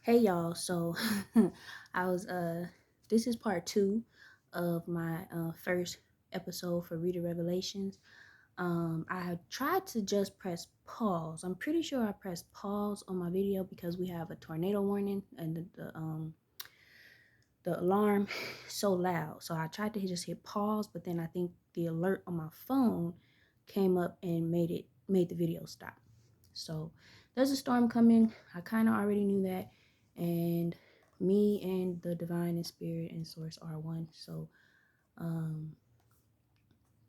Hey y'all, so I was this is part 2 of my first episode for Reader Revelations. I had tried to just press pause. I'm pretty sure I pressed pause on my video because we have a tornado warning and the alarm so loud. So I tried to just hit pause, but then I think the alert on my phone came up and made the video stop. So there's a storm coming. I kind of already knew that, and me and the divine and spirit and source are one. So um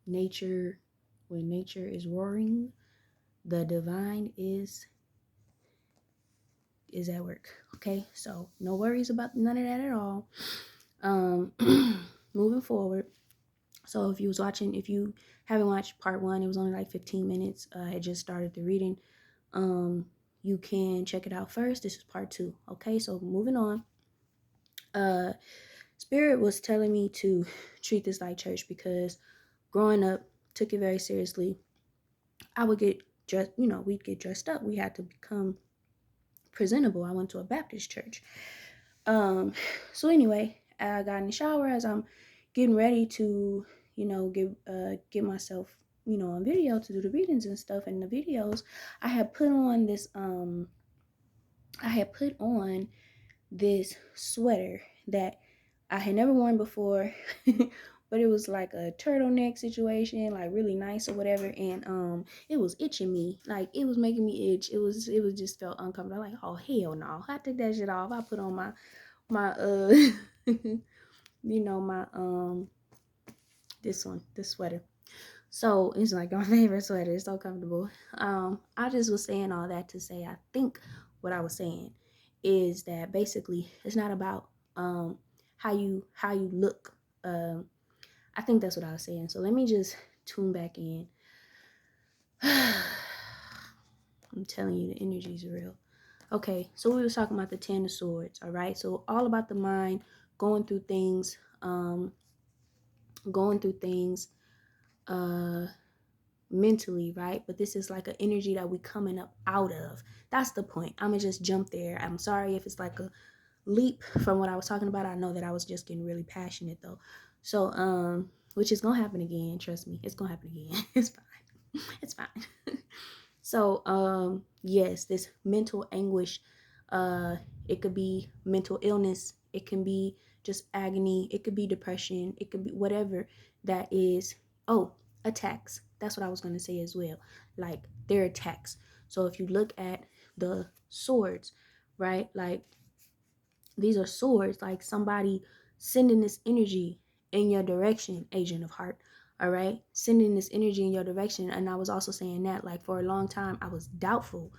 nature when nature is roaring, the divine is at work. Okay, so no worries about none of that at all. um Moving forward. So if you haven't watched part 1, it was only like 15 minutes. I had just started the reading. You can check it out first. This is part 2. Okay, so moving on. uh Spirit was telling me to treat this like church because growing up, took it very seriously. I would get dressed, we'd get dressed up. We had to become presentable. I went to a Baptist church. um so anyway, I got in the shower as I'm getting ready to get myself on video to do the readings and stuff. And the videos, I had put on this I had put on this sweater that I had never worn before, but it was like a turtleneck situation, like really nice or whatever. And it was itching me, like it was making me itch. It was just felt uncomfortable. I'm like, oh hell no! I took that shit off. I put on my my this sweater. So it's like my favorite sweater. It's so comfortable. I just was saying all that to say, I think what I was saying is that basically it's not about how you look. I think that's what I was saying. So let me just tune back in. I'm telling you, the energy is real. Okay, so we were talking about the 10 of Swords. All right, so all about the mind, going through things, going through things. Mentally, right? But this is like an energy that we coming up out of. That's the point. I'm gonna just jump there. I'm sorry if it's like a leap from what I was talking about. I know that I was just getting really passionate though. So which is gonna happen again. Trust me, it's gonna happen again. It's fine. It's fine. So yes, this mental anguish, it could be mental illness, it can be just agony, it could be depression, it could be whatever that is. Oh, attacks. That's what I was going to say as well. Like they're attacks. So if you look at the swords, right? Like these are swords, like somebody sending this energy in your direction, agent of heart. All right, sending this energy in your direction. And I was also saying that, like, for a long time I was doubtful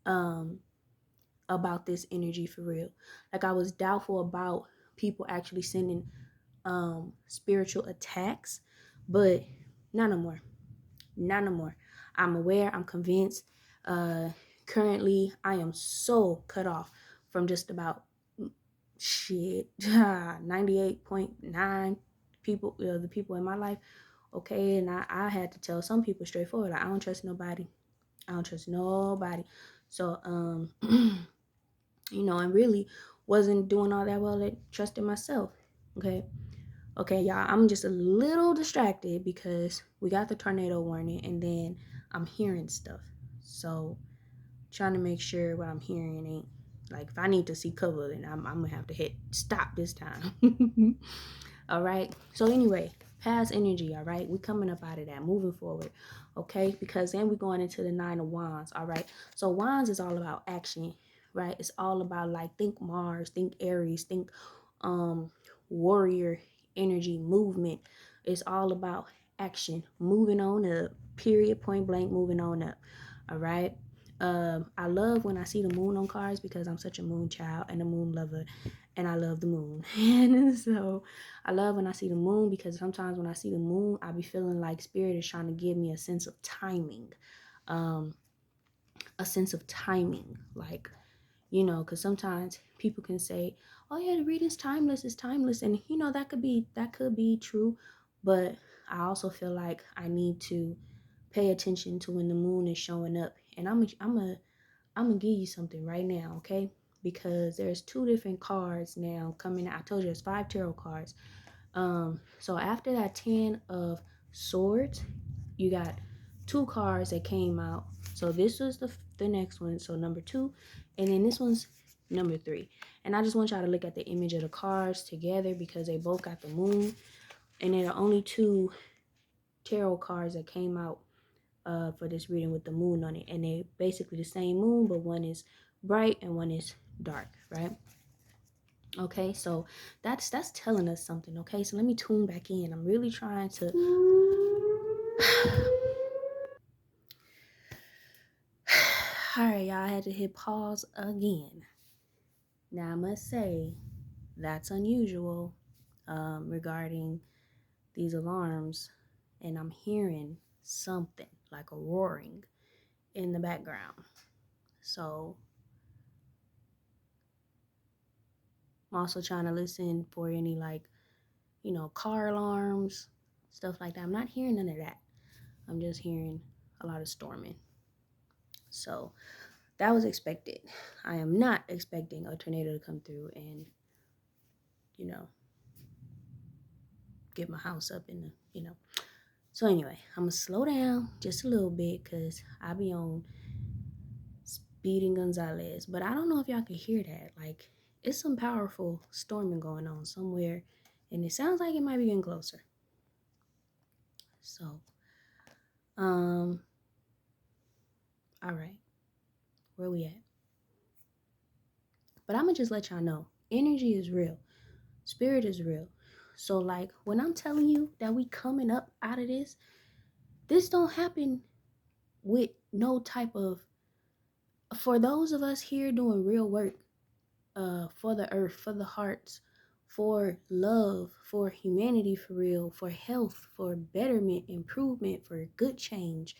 um about this energy for real. Like I was doubtful about people actually sending spiritual attacks, but not no more. Not no more. I'm aware, I'm convinced. Currently I am so cut off from just about shit 98.9 people, the people in my life. Okay, and I had to tell some people straightforward, like, I don't trust nobody. I don't trust nobody. So and really wasn't doing all that well at trusting myself. Okay, y'all, I'm just a little distracted because we got the tornado warning and then I'm hearing stuff. So trying to make sure what I'm hearing ain't, like, if I need to see cover, then I'm gonna have to hit stop this time. All right. So anyway, past energy. All right, we coming up out of that, moving forward. Okay, because then we're going into the 9 of Wands. All right. So Wands is all about action, right? It's all about, like, think Mars, think Aries, think um warrior energy, movement. It's all about action, moving on up. Period. Point blank. Moving on up. All right. I love when I see the moon on cards because I'm such a moon child and a moon lover, and I love the moon. And so I love when I see the moon because sometimes when I see the moon, I be feeling like spirit is trying to give me a sense of timing, um, like, because sometimes people can say, "Oh yeah, the reading's timeless, it's timeless," and that could be true, but I also feel like I need to pay attention to when the moon is showing up, and I'm gonna give you something right now, okay? because there's 2 different cards now coming out. I told you there's 5 tarot cards. So after that 10 of swords, you got 2 cards that came out. So this was the next one, so number 2, and then this one's number 3. And I just want y'all to look at the image of the cards together because they both got the moon, and there are only 2 tarot cards that came out for this reading with the moon on it, and they basically the same moon, but one is bright and one is dark, right? Okay, so that's telling us something. Okay, so let me tune back in. I'm really trying to all right, y'all, I had to hit pause again. Now I must say that's unusual regarding these alarms, and I'm hearing something like a roaring in the background. So I'm also trying to listen for any, like, you know, car alarms, stuff like that. I'm not hearing none of that. I'm just hearing a lot of storming. So that was expected. I am not expecting a tornado to come through and, you know, get my house up in the, you know. So anyway, I'm going to slow down just a little bit because I be on Speeding Gonzalez. But I don't know if y'all can hear that. Like, it's some powerful storming going on somewhere, and it sounds like it might be getting closer. So, all right, where we at? But I'm gonna just let y'all know, energy is real, spirit is real. So like when I'm telling you that we coming up out of this don't happen with no type of, for those of us here doing real work, for the earth, for the hearts, for love, for humanity, for real, for health, for betterment, improvement, for good change.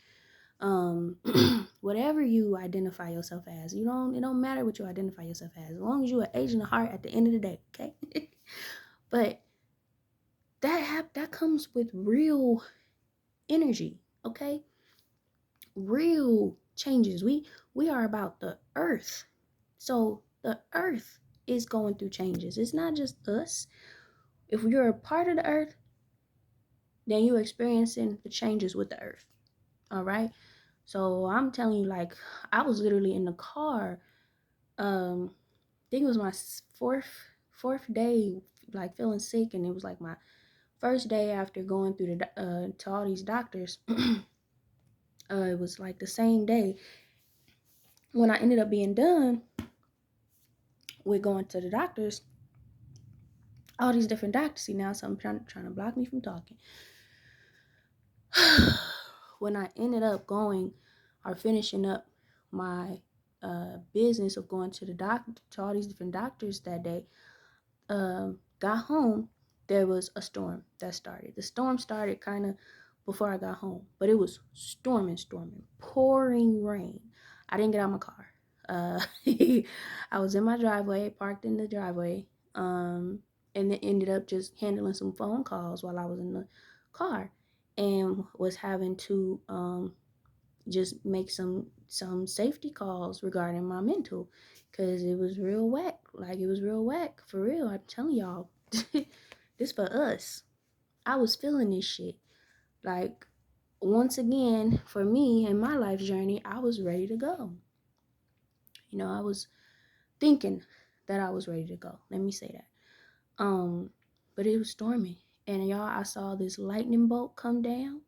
Whatever you identify yourself as, it don't matter what you identify yourself as long as you're an agent of heart at the end of the day, okay? But that comes with real energy, okay? Real changes. We are about the earth. So the earth is going through changes. It's not just us. If you're a part of the earth, then you're experiencing the changes with the earth. All right? So I'm telling you, like, I was literally in the car. I think it was my fourth day, like feeling sick, and it was like my first day after going through the to all these doctors. It was like the same day when I ended up being done with going to the doctors. All these different doctors. See, now something trying to block me from talking. When I ended up going or finishing up my business of going to the doctor, to all these different doctors that day, got home, there was a storm that started. The storm started kind of before I got home, but it was storming, pouring rain. I didn't get out of my car. I was in my driveway, parked in the driveway, and then ended up just handling some phone calls while I was in the car, and was having to just make some safety calls regarding my mental, because it was real whack. Like, it was real whack for real. I'm telling y'all. This for us. I was feeling this shit. Like, once again, for me in my life journey, I was ready to go. You know, I was thinking that I was ready to go. Let me say that. But it was storming, and y'all, I saw this lightning bolt come down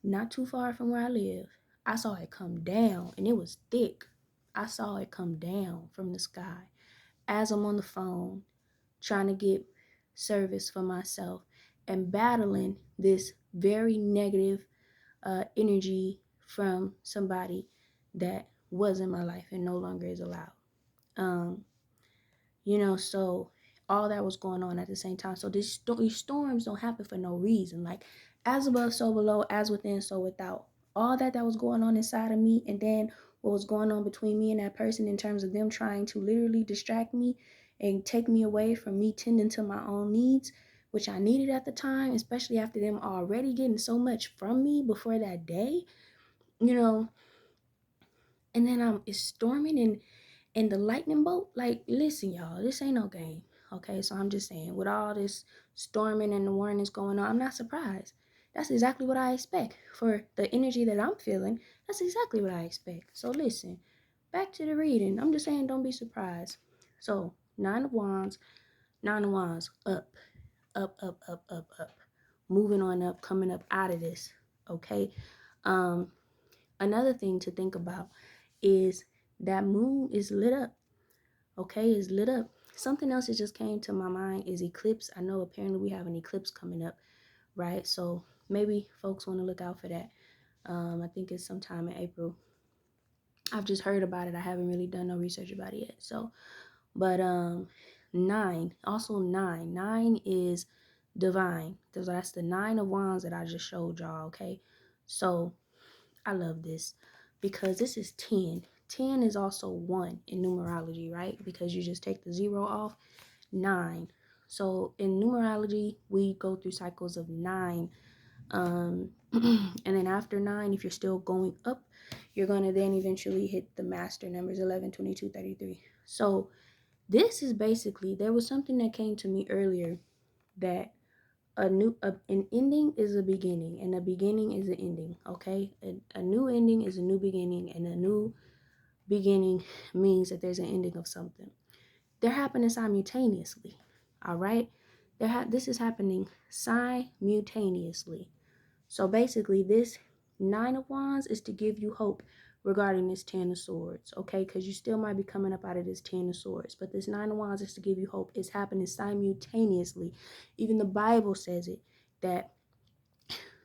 not too far from where I live. I saw it come down, and it was thick. I saw it come down from the sky as I'm on the phone trying to get service for myself and battling this very negative energy from somebody that was in my life and no longer is allowed. You know, so all that was going on at the same time. So these storms don't happen for no reason. Like, as above, so below, as within, so without. All that was going on inside of me, and then what was going on between me and that person in terms of them trying to literally distract me and take me away from me tending to my own needs, which I needed at the time, especially after them already getting so much from me before that day, you know. And then it's storming, And the lightning bolt, like, listen, y'all, this ain't no game. Okay, so I'm just saying, with all this storming and the warnings going on, I'm not surprised. That's exactly what I expect. For the energy that I'm feeling, that's exactly what I expect. So listen, back to the reading. I'm just saying, don't be surprised. So, Nine of Wands, up, up, up, up, up, up. Moving on up, coming up out of this. Okay. Another thing to think about is that moon is lit up. Okay, is lit up. Something else that just came to my mind is eclipse. I know apparently we have an eclipse coming up, right? So maybe folks want to look out for that. I think it's sometime in April. I've just heard about it. I haven't really done no research about it yet. So, but nine, also nine is divine. So that's the 9 of Wands that I just showed y'all. Okay, so I love this because this is 10. 10 is also 1 in numerology, right? Because you just take the 0 off. 9. So in numerology, we go through cycles of 9. And then after 9, if you're still going up, you're going to then eventually hit the master numbers 11, 22, 33. So this is basically, there was something that came to me earlier that an ending is a beginning, and a beginning is an ending. Okay, a new ending is a new beginning, and a new beginning means that there's an ending of something. They're happening simultaneously. All right, this is happening simultaneously. So basically, this 9 of Wands is to give you hope regarding this 10 of Swords, okay? Because you still might be coming up out of this 10 of Swords. But this 9 of Wands is to give you hope. It's happening simultaneously. Even the Bible says it, that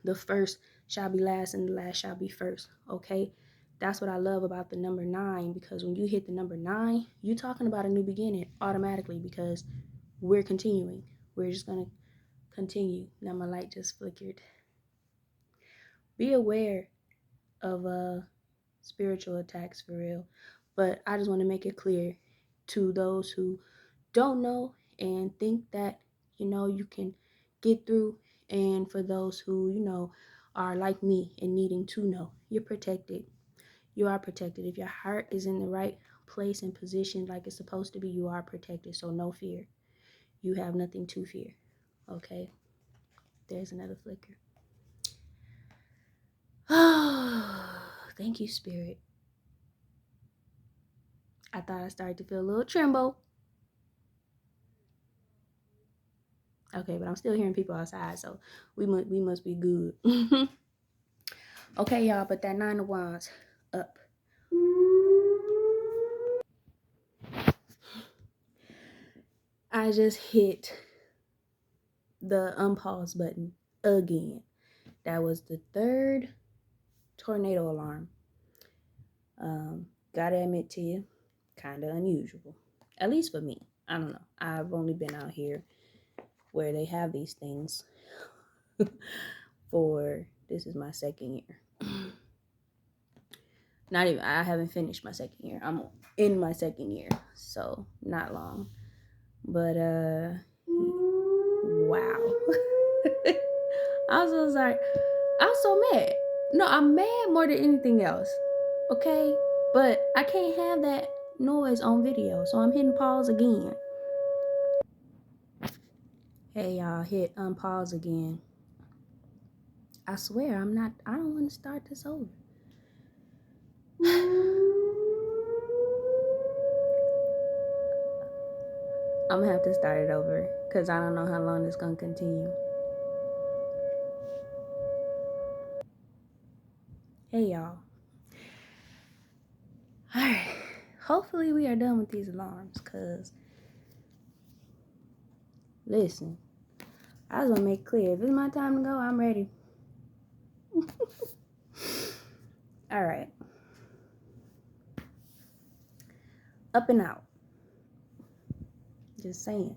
the first shall be last and the last shall be first, okay? That's what I love about the number 9, because when you hit the number 9, you're talking about a new beginning automatically, because we're continuing. We're just going to continue. Now my light just flickered. Be aware of spiritual attacks, for real. But I just want to make it clear to those who don't know and think that, you can get through, and for those who, are like me and needing to know, you're protected. You are protected. If your heart is in the right place and position like it's supposed to be, you are protected. So no fear. You have nothing to fear. Okay? There's another flicker. Oh, thank you, Spirit. I thought I started to feel a little tremble. Okay, but I'm still hearing people outside, so we must be good. Okay, y'all, but that 9 of Wands up. I just hit the unpause button again. That was the 3rd tornado alarm. Gotta admit to you, kind of unusual. At least for me. I don't know. I've only been out here where they have these things this is my 2nd year. Not even, I haven't finished my 2nd year. I'm in my 2nd year, so not long. But wow. I'm so sorry. I'm so mad. No, I'm mad more than anything else. Okay? But I can't have that noise on video, so I'm hitting pause again. Hey y'all, hit unpause again. I swear I don't want to start this over. I'm gonna have to start it over because I don't know how long it's gonna continue. Hey y'all. Alright. Hopefully we are done with these alarms, because listen, I just want to make clear, if it's my time to go, I'm ready. Alright. Up and out. Just saying.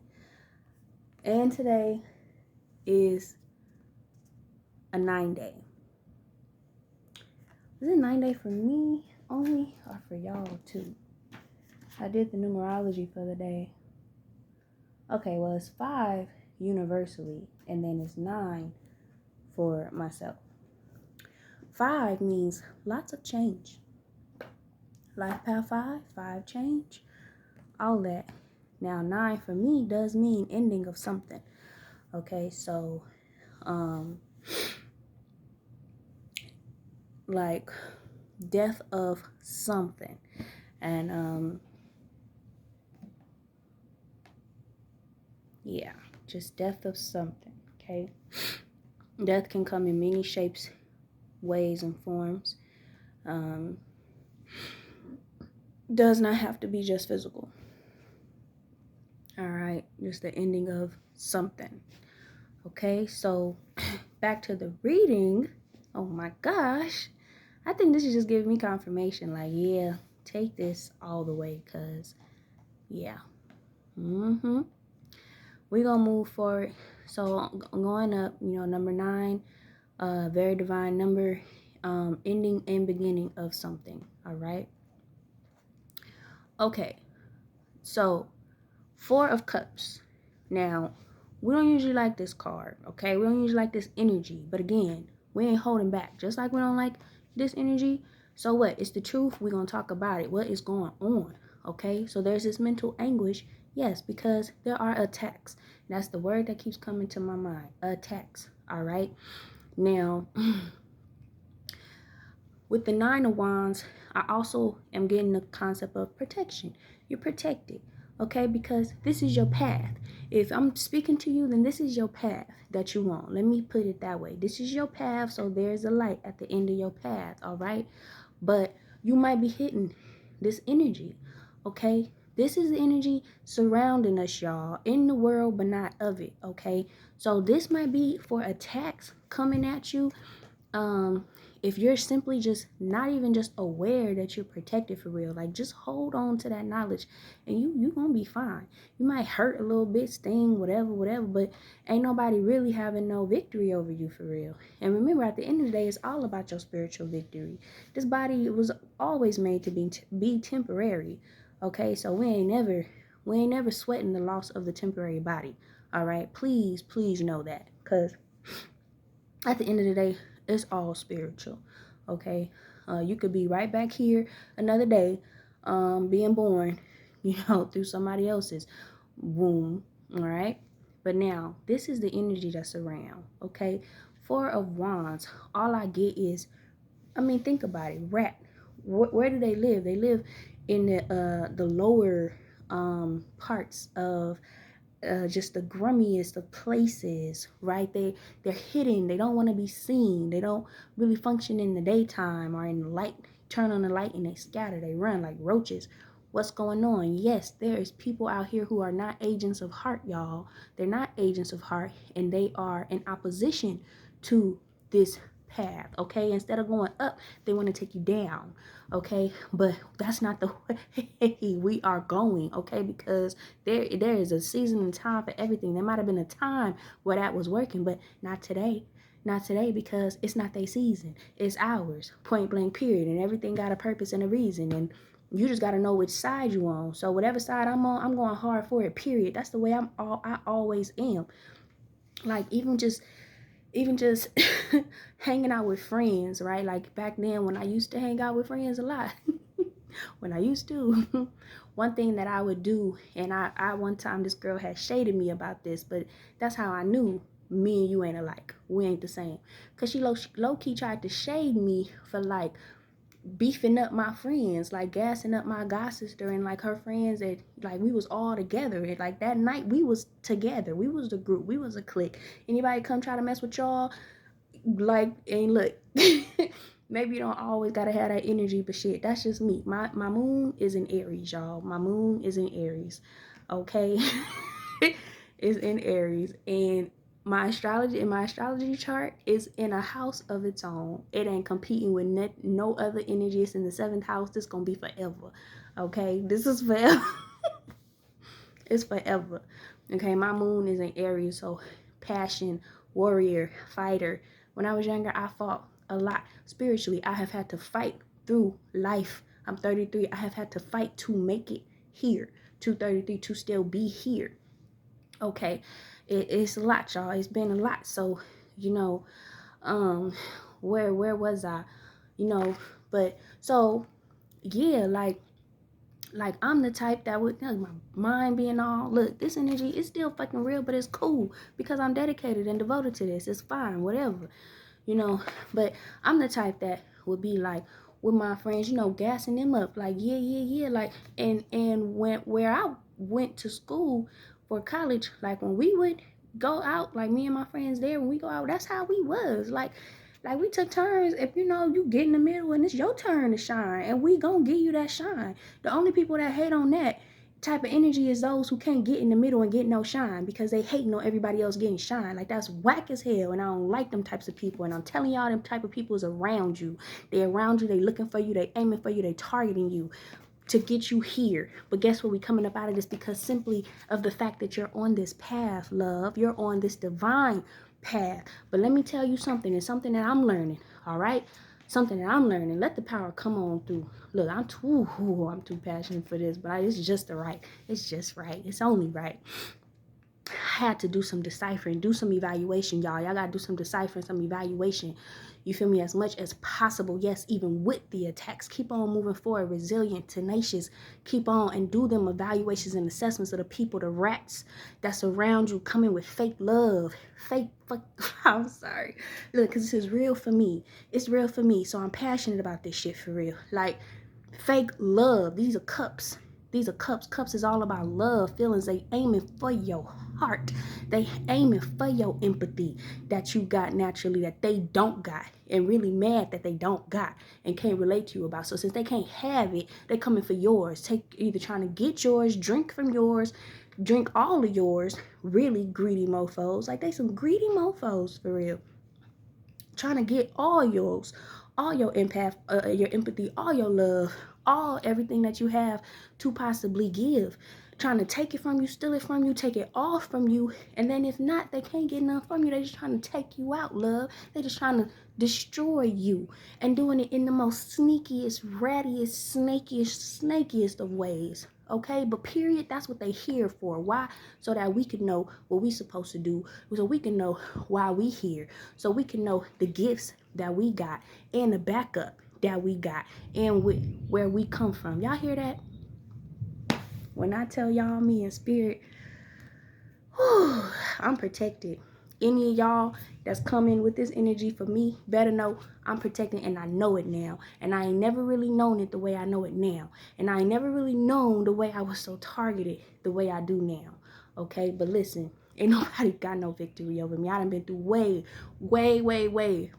And today is a 9-day. Is it 9-day for me only or for y'all too? I did the numerology for the day. Okay, well, it's 5 universally, and then it's 9 for myself. 5 means lots of change. Life path 5 change, all that. Now 9 for me does mean ending of something. Okay, so like death of something. And yeah, just death of something. Okay, death can come in many shapes, ways, and forms. Does not have to be just physical. All right, just the ending of something. Okay, so back to the reading. Oh my gosh, I think this is just giving me confirmation. Like, yeah, take this all the way, cause yeah. We're gonna move forward. So going up, number 9, very divine number, ending and beginning of something. All right. Okay, so 4 of Cups. Now, we don't usually like this card, okay? We don't usually like this energy. But again, we ain't holding back. Just like we don't like this energy, so what? It's the truth. We're going to talk about it. What is going on, okay? So there's this mental anguish. Yes, because there are attacks. That's the word that keeps coming to my mind. Attacks, all right? Now, with the 9 of Wands, I also am getting the concept of protection. You're protected, okay? Because this is your path. If I'm speaking to you, then this is your path that you want. Let me put it that way. This is your path, so there's a light at the end of your path, all right? But you might be hitting this energy, okay? This is the energy surrounding us, y'all, in the world, but not of it, okay? So this might be for attacks coming at you. If you're simply just not even just aware that you're protected for real, like just hold on to that knowledge and you gonna be fine. You might hurt a little bit, sting, whatever, but ain't nobody really having no victory over you for real. And remember, at the end of the day, it's all about your spiritual victory. This body was always made to be temporary, okay? So we ain't never sweating the loss of the temporary body, all right? Please know that, because at the end of the day, it's all spiritual, okay? You could be right back here another day, being born, through somebody else's womb, all right? But now, this is the energy that's around, okay? 4 of Wands, all I get is, think about it, rat. Where do they live? They live in the lower parts of just the grummiest of places, right? They're hidden. They don't want to be seen. They don't really function in the daytime or in the light. Turn on the light and they scatter. They run like roaches. What's going on? Yes, there is people out here who are not agents of heart, y'all. They're not agents of heart, and they are in opposition to this path, okay? Instead of going up, they want to take you down, okay? But that's not the way we are going, okay? Because there is a season and time for everything. There might have been a time where that was working, but not today. Not today, because it's not their season. It's ours, point blank, period. And everything got a purpose and a reason. And you just got to know which side you on. So whatever side I'm on, I'm going hard for it, period. That's the way I always am. Like even just hanging out with friends, right? Like back then when I used to hang out with friends a lot. When I used to, one thing that I would do, and I one time, this girl had shaded me about this, but that's how I knew me and you ain't alike. We ain't the same. Because she low-key tried to shade me for like beefing up my friends, like gassing up my god sister and like her friends, that like we was all together. And like that night we was together. We was the group. We was a clique. Anybody come try to mess with y'all, like, and look, maybe you don't always gotta have that energy, but shit, that's just me. My moon is in Aries, y'all. My moon is in Aries, okay? Is in Aries, and my astrology chart is in a house of its own. It ain't competing with no other energy. It's in the 7th house. This gonna be forever, okay? This is forever. It's forever, okay? My moon is in Aries, so passion, warrior, fighter. When I was younger, I fought a lot spiritually. I have had to fight through life. I'm 33. I have had to fight to make it here. 233 to still be here. Okay, it's a lot, y'all. It's been a lot. So, where was I? But so yeah, like I'm the type that would, like, my mind being all, look, this energy is still fucking real, but it's cool because I'm dedicated and devoted to this. It's fine, whatever, you know. But I'm the type that would be like with my friends, you know, gassing them up, like, yeah, yeah, yeah, like, and when where I went to school for college, like when we would go out, like me and my friends there, when we go out, that's how we was like we took turns. If you know you get in the middle and it's your turn to shine, and we gonna give you that shine. The only people that hate on that type of energy is those who can't get in the middle and get no shine because they hating on everybody else getting shine. Like, that's whack as hell, and I don't like them types of people. And I'm telling y'all, them type of people is around you. They around you, they looking for you, they aiming for you, they targeting you to get you here. But guess what? We coming up out of this because simply of the fact that you're on this path, love. You're on this divine path. But let me tell you something. It's something that I'm learning. All right, something that I'm learning. Let the power come on through. Look, I'm too passionate for this, but it's just the right. It's just right. It's only right. I had to do some deciphering, do some evaluation, y'all. Y'all got to do some deciphering, some evaluation. You feel me? As much as possible. Yes, even with the attacks. Keep on moving forward, resilient, tenacious. Keep on and do them evaluations and assessments of the people, the rats that surround you, coming with fake love. I'm sorry. Look, because this is real for me. It's real for me. So I'm passionate about this shit for real. Like, fake love. These are cups. These are cups. Cups is all about love, feelings. They aiming for your heart. They aiming for your empathy that you got naturally that they don't got, and really mad that they don't got and can't relate to you about. So since they can't have it, they coming for yours. Either trying to get yours, drink from yours, drink all of yours. Really greedy mofos. Like, they some greedy mofos for real. Trying to get all yours, all your empath, your empathy, all your love, all everything that you have to possibly give. Trying to take it from you, steal it from you, take it all from you, and then if not, they can't get enough from you. They just trying to take you out, love. They just trying to destroy you, and doing it in the most sneakiest, rattiest, snakiest of ways. Okay, but period, that's what they here for. Why? So that we can know what we supposed to do, so we can know why we here, so we can know the gifts that we got and the backup that we got and where we come from. Y'all hear that? When I tell y'all, me in spirit, whew, I'm protected. Any of y'all that's coming with this energy for me better know I'm protected, and I know it now. And I ain't never really known it the way I know it now. And I ain't never really known the way I was so targeted the way I do now. Okay, but listen, ain't nobody got no victory over me. I done been through way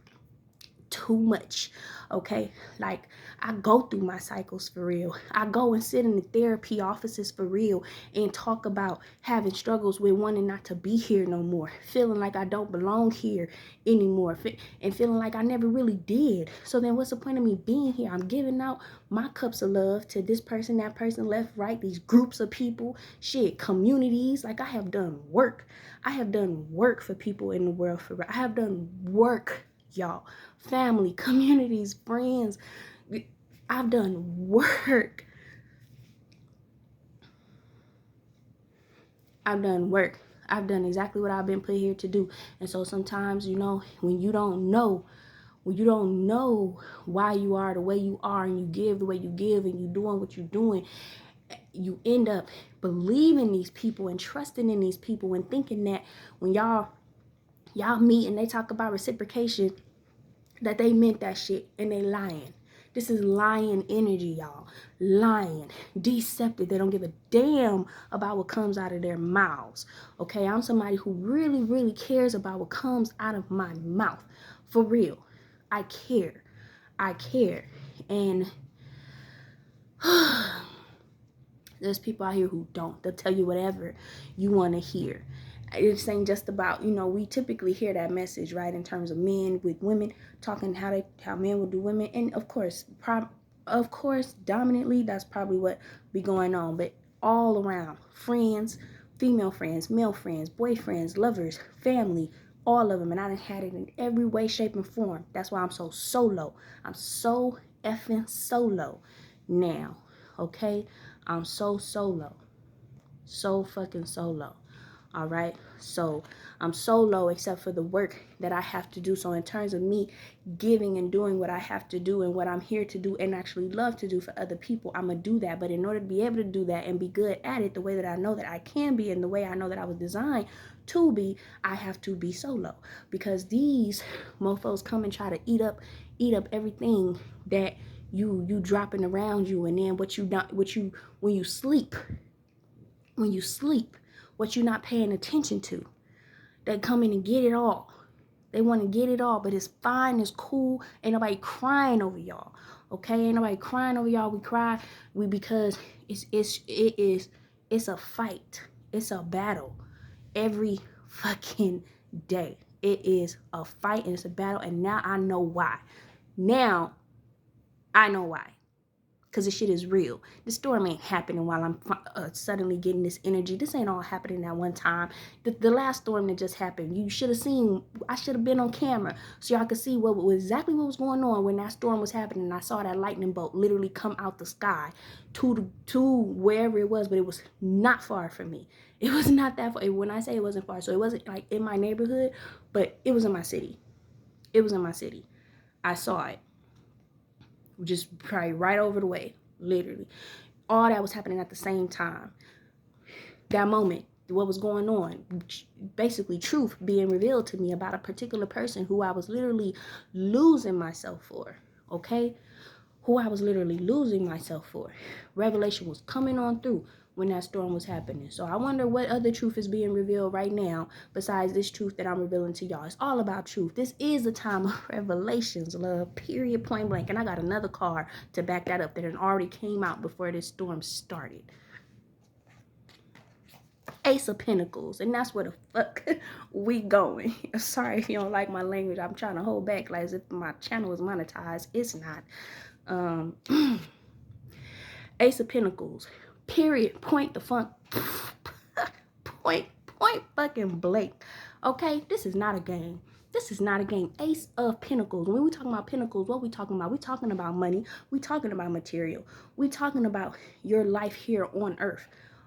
too much. Okay, like, I go through my cycles for real. I go and sit in the therapy offices for real and talk about having struggles with wanting not to be here no more, feeling like I don't belong here anymore, and feeling like I never really did. So then what's the point of me being here? I'm giving out my cups of love to this person, that person, left, right, these groups of people, shit, communities. Like, I have done work. I have done work for people in the world for real. I have done work, y'all. Family, communities, friends. I've done work. I've done work. I've done exactly what I've been put here to do. And so sometimes, you know, when you don't know why you are the way you are, and you give the way you give, and you doing what you're doing, you end up believing these people and trusting in these people and thinking that when y'all meet and they talk about reciprocation, that they meant that shit, and they lying. This is lying energy, y'all. Lying, deceptive. They don't give a damn about what comes out of their mouths. Okay, I'm somebody who really cares about what comes out of my mouth. For real. I care. And there's people out here who don't. They'll tell you whatever you want to hear. It's ain't just about, you know, we typically hear that message, right, in terms of men with women, talking how men will do women, and of course dominantly that's probably what be going on. But all around, friends, female friends, male friends, boyfriends, lovers, family, all of them. And I done had it in every way, shape, and form. That's why I'm so solo. I'm so effing solo now. Okay, I'm so solo, so fucking solo. All right. So I'm so low except for the work that I have to do. So in terms of me giving and doing what I have to do and what I'm here to do and actually love to do for other people, I'm going to do that. But in order to be able to do that and be good at it the way that I know that I can be and the way I know that I was designed to be, I have to be solo, because these mofos come and try to eat up everything that you dropping around you. And then when you sleep, what you're not paying attention to, they come in and get it all. They want to get it all, but it's fine, it's cool. Ain't nobody crying over y'all. Okay? Ain't nobody crying over y'all. We cry because it's a fight. It's a battle every fucking day. It is a fight and it's a battle, and now I know why. Now I know why. Because this shit is real. This storm ain't happening while I'm suddenly getting this energy. This ain't all happening at one time. The last storm that just happened, you should have seen. I should have been on camera so y'all could see exactly what was going on when that storm was happening. And I saw that lightning bolt literally come out the sky to wherever it was, but it was not far from me. It was not that far. When I say it wasn't far, so it wasn't like in my neighborhood, but it was in my city. It was in my city. I saw it. Just probably right over the way, literally. All that was happening at the same time. That moment, what was going on, basically truth being revealed to me about a particular person who I was literally losing myself for, okay? Who I was literally losing myself for. Revelation was coming on through when that storm was happening. So I wonder what other truth is being revealed right now besides this truth that I'm revealing to y'all. It's all about truth. This is the time of revelations, love, period, point blank. And I got another card to back that up that had already came out before this storm started. Ace of Pentacles, and that's where the fuck we going. Sorry if you don't like my language. I'm trying to hold back like as if my channel is monetized. It's not. Ace of Pentacles, period, point the funk, point fucking blank. Okay, this is not a game. This is not a game. Ace of Pentacles. When we talking about pentacles, what we talking about? We talking about money. We talking about material. We talking about your life here on earth.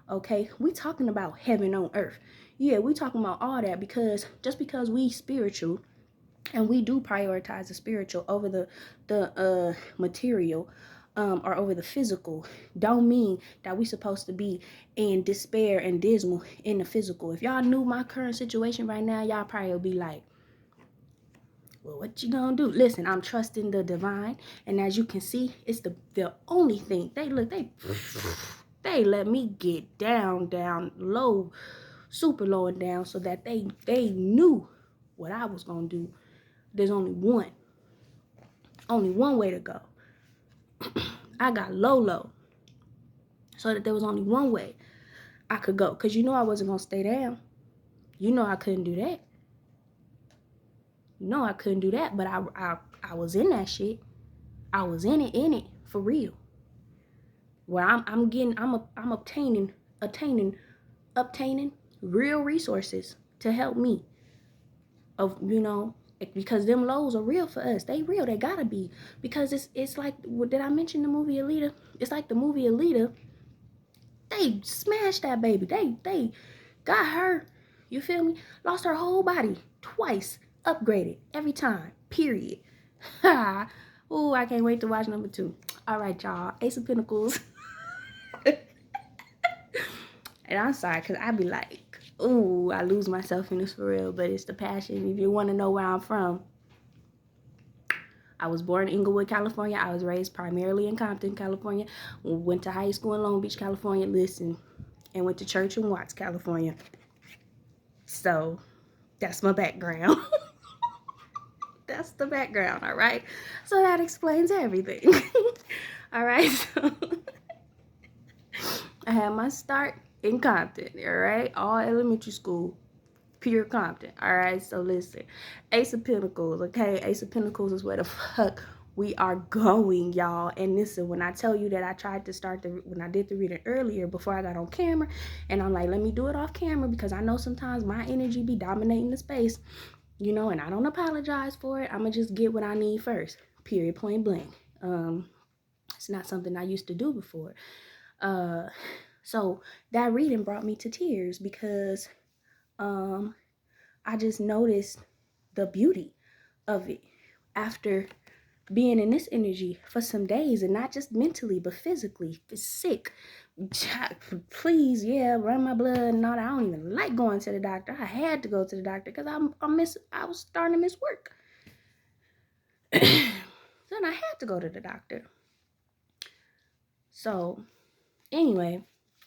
Okay, we talking about heaven on earth. Yeah, we talking about all that, because just because we spiritual and we do prioritize the spiritual over the material, or over the physical, don't mean that we supposed to be in despair and dismal in the physical. If y'all knew my current situation right now, y'all probably would be like, well, what you gonna do? Listen, I'm trusting the divine, and as you can see, it's the only thing. They let me get down low, super low and down, so that they knew what I was gonna do. There's only one way to go. I got low, so that there was only one way I could go. Because you know I wasn't going to stay down. You know I couldn't do that. You know I couldn't do that, but I was in that shit. I was in it for real. Where I'm obtaining real resources to help me. Because them lows are real for us. They real. They gotta be. Because it's like, did I mention the movie Alita? It's like the movie Alita. They smashed that baby. They got her. You feel me? Lost her whole body twice. Upgraded every time. Period. Ooh, I can't wait to watch number 2. All right, y'all. Ace of Pentacles. And I'm sorry, because I be like, ooh, I lose myself in this for real. But it's the passion. If you want to know where I'm from, I was born in Inglewood, California. I was raised primarily in Compton, California. Went to high school in Long Beach, California. Listen, and went to church in Watts, California. So that's my background. That's the background, all right? So that explains everything. All right, so I had my start in Compton, all right? All elementary school, pure Compton, all right? So listen, Ace of Pentacles, okay? Ace of Pentacles is where the fuck we are going, y'all. And listen, when I tell you that I tried to start when I did the reading earlier before I got on camera, and I'm like, let me do it off camera, because I know sometimes my energy be dominating the space, and I don't apologize for it. I'm gonna just get what I need first, period, point blank. It's not something I used to do before. So that reading brought me to tears, because I just noticed the beauty of it after being in this energy for some days, and not just mentally but physically. Sick. Please, yeah, run my blood and all that. I don't even like going to the doctor. I had to go to the doctor because I was starting to miss work. Then I had to go to the doctor. So anyway,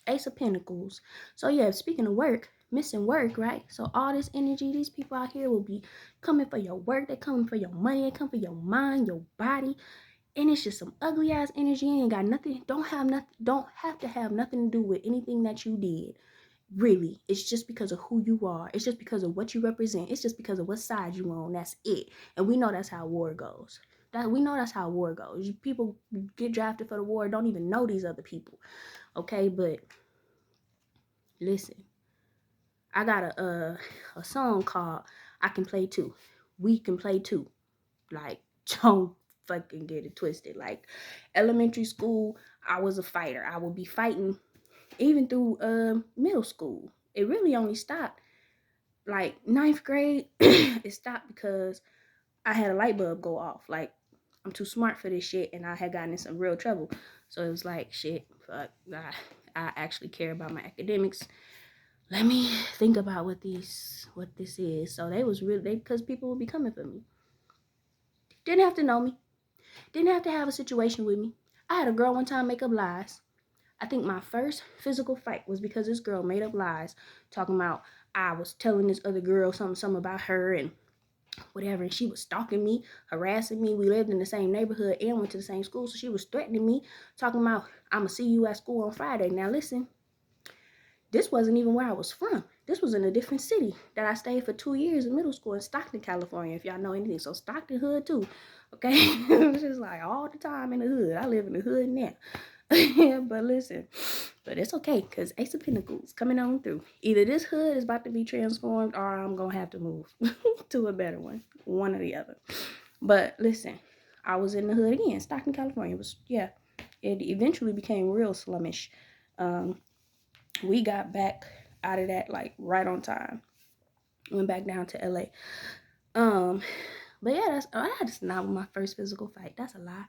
Ace of Pentacles. So yeah, speaking of work, missing work, right? So all this energy, these people out here will be coming for your work. They're coming for your money. They come for your mind, your body. And it's just some ugly ass energy. Ain't got nothing, don't have to have nothing to do with anything that you did. Really, it's just because of who you are. It's just because of what you represent. It's just because of what side you on. That's it. And we know that's how war goes. We know that's how war goes. People get drafted for the war, don't even know these other people. Okay, but listen, I got a song called "I Can Play Too." We can play too. Like, don't fucking get it twisted. Like, elementary school, I was a fighter. I would be fighting even through middle school. It really only stopped like ninth grade. It stopped because I had a light bulb go off. Like, I'm too smart for this shit, and I had gotten in some real trouble. So it was like, shit, fuck, I actually care about my academics. Let me think about what this is. So they was really, because people would be coming for me. Didn't have to know me. Didn't have to have a situation with me. I had a girl one time make up lies. I think my first physical fight was because this girl made up lies, talking about I was telling this other girl something about her and whatever, and she was stalking me, harassing me. We lived in the same neighborhood and went to the same school, so she was threatening me, talking about I'm gonna see you at school on Friday. Now listen, this wasn't even where I was from. This was in a different city that I stayed for 2 years in middle school in Stockton, California, if y'all know anything. So Stockton hood too, okay? It's just like all the time in the hood. I live in the hood now. But listen, but it's okay, because Ace of Pentacles coming on through. Either this hood is about to be transformed or I'm going to have to move to a better one or the other. But listen, I was in the hood again. Stockton, California. It eventually became real slummish. We got back out of that like right on time. Went back down to LA. But yeah, that's not my first physical fight. That's a lie.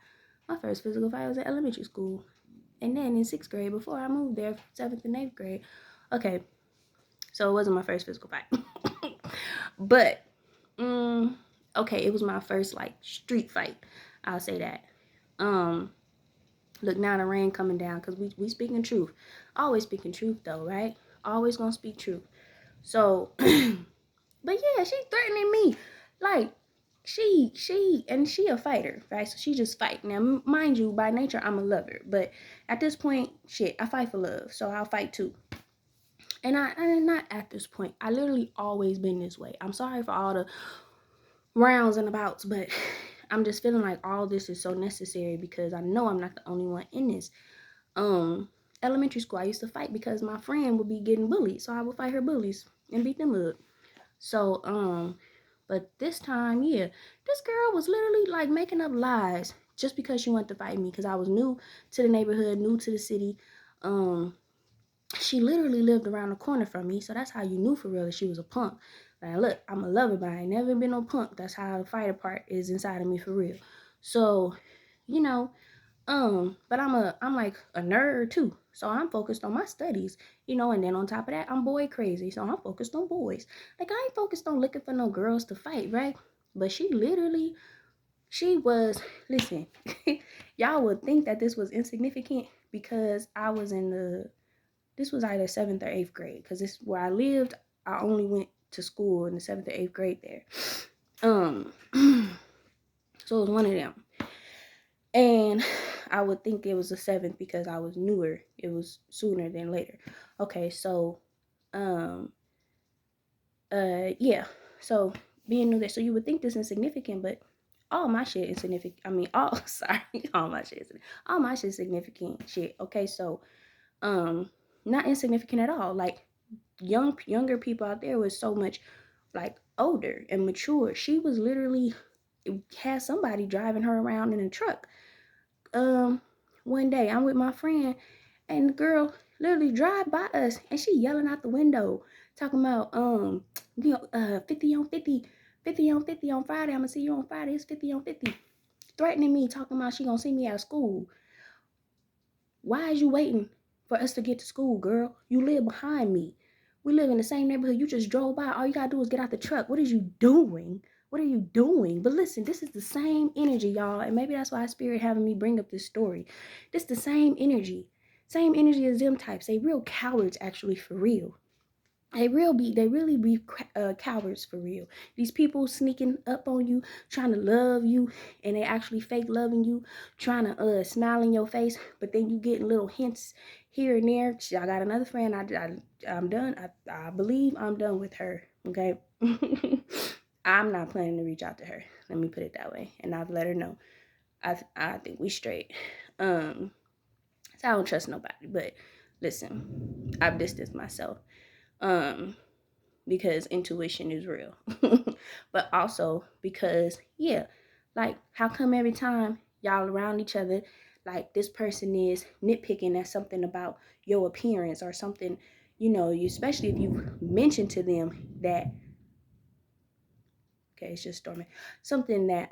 My first physical fight was in elementary school. And then in 6th grade, before I moved there, 7th and 8th grade. Okay, so it wasn't my first physical fight. But, okay, it was my first, like, street fight. I'll say that. Look, now the rain coming down, because we speaking truth. Always speaking truth, though, right? Always gonna speak truth. So, but yeah, she threatening me. Like, she a fighter, right? So she just fight. Now, mind you, by nature, I'm a lover. But at this point, shit, I fight for love. So I'll fight too. And I'm not at this point. I literally always been this way. I'm sorry for all the rounds and abouts, but I'm just feeling like all this is so necessary because I know I'm not the only one in this. Elementary school, I used to fight because my friend would be getting bullied. So I would fight her bullies and beat them up. So, but this time, yeah, this girl was literally like making up lies just because she wanted to fight me because I was new to the neighborhood, new to the city. She literally lived around the corner from me, so that's how you knew for real that she was a punk. Like, look, I'm a lover, but I ain't never been no punk. That's how the fighter part is inside of me for real. So, you know, but I'm like a nerd too. So I'm focused on my studies, and then on top of that, I'm boy crazy. So I'm focused on boys. Like, I ain't focused on looking for no girls to fight, right? But she was, listen, y'all would think that this was insignificant because this was either 7th or 8th grade, because this where I lived. I only went to school in the 7th or 8th grade there. So it was one of them. And I would think it was the 7th because I was newer. It was sooner than later. Okay, so, yeah. So being new there, so you would think this is insignificant, but all my shit is significant. I mean, all my shit is significant shit. Okay, so, not insignificant at all. Like, younger people out there was so much like older and mature. She was literally had somebody driving her around in a truck. One day I'm with my friend and the girl, literally drive by us, and she yelling out the window, talking about 50 on 50, 50 on 50 on Friday. I'm gonna see you on Friday. It's 50 on 50. Threatening me, talking about she gonna see me at school. Why is you waiting for us to get to school, girl? You live behind me. We live in the same neighborhood. You just drove by. All you gotta do is get out the truck. What is you doing? What are you doing? But listen, this is the same energy, y'all. And maybe that's why Spirit having me bring up this story. This the same energy. Same energy as them types. They real cowards, actually, for real. They really be cowards for real. These people sneaking up on you, trying to love you, and they actually fake loving you, trying to smile in your face, but then you getting little hints here and there. I got another friend. I'm done. I believe I'm done with her. Okay, I'm not planning to reach out to her. Let me put it that way, and I've let her know. I think we straight. So I don't trust nobody. But listen, I've distanced myself. Because intuition is real. But also because, yeah, like, how come every time y'all around each other, like, this person is nitpicking at something about your appearance or something, especially if you mention to them that, okay, it's just storming, something that,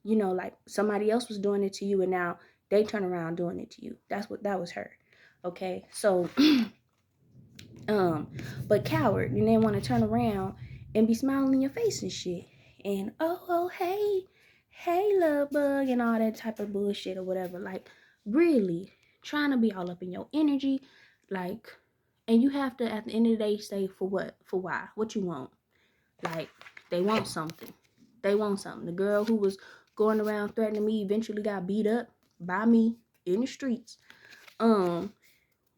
like somebody else was doing it to you and now they turn around doing it to you. That was her. Okay, so but coward, and they want to turn around and be smiling in your face and shit, and hey love bug, and all that type of bullshit or whatever. Like, really trying to be all up in your energy, like, and you have to, at the end of the day, say for what, for why, what you want. Like, they want something. The girl who was going around threatening me eventually got beat up by me in the streets.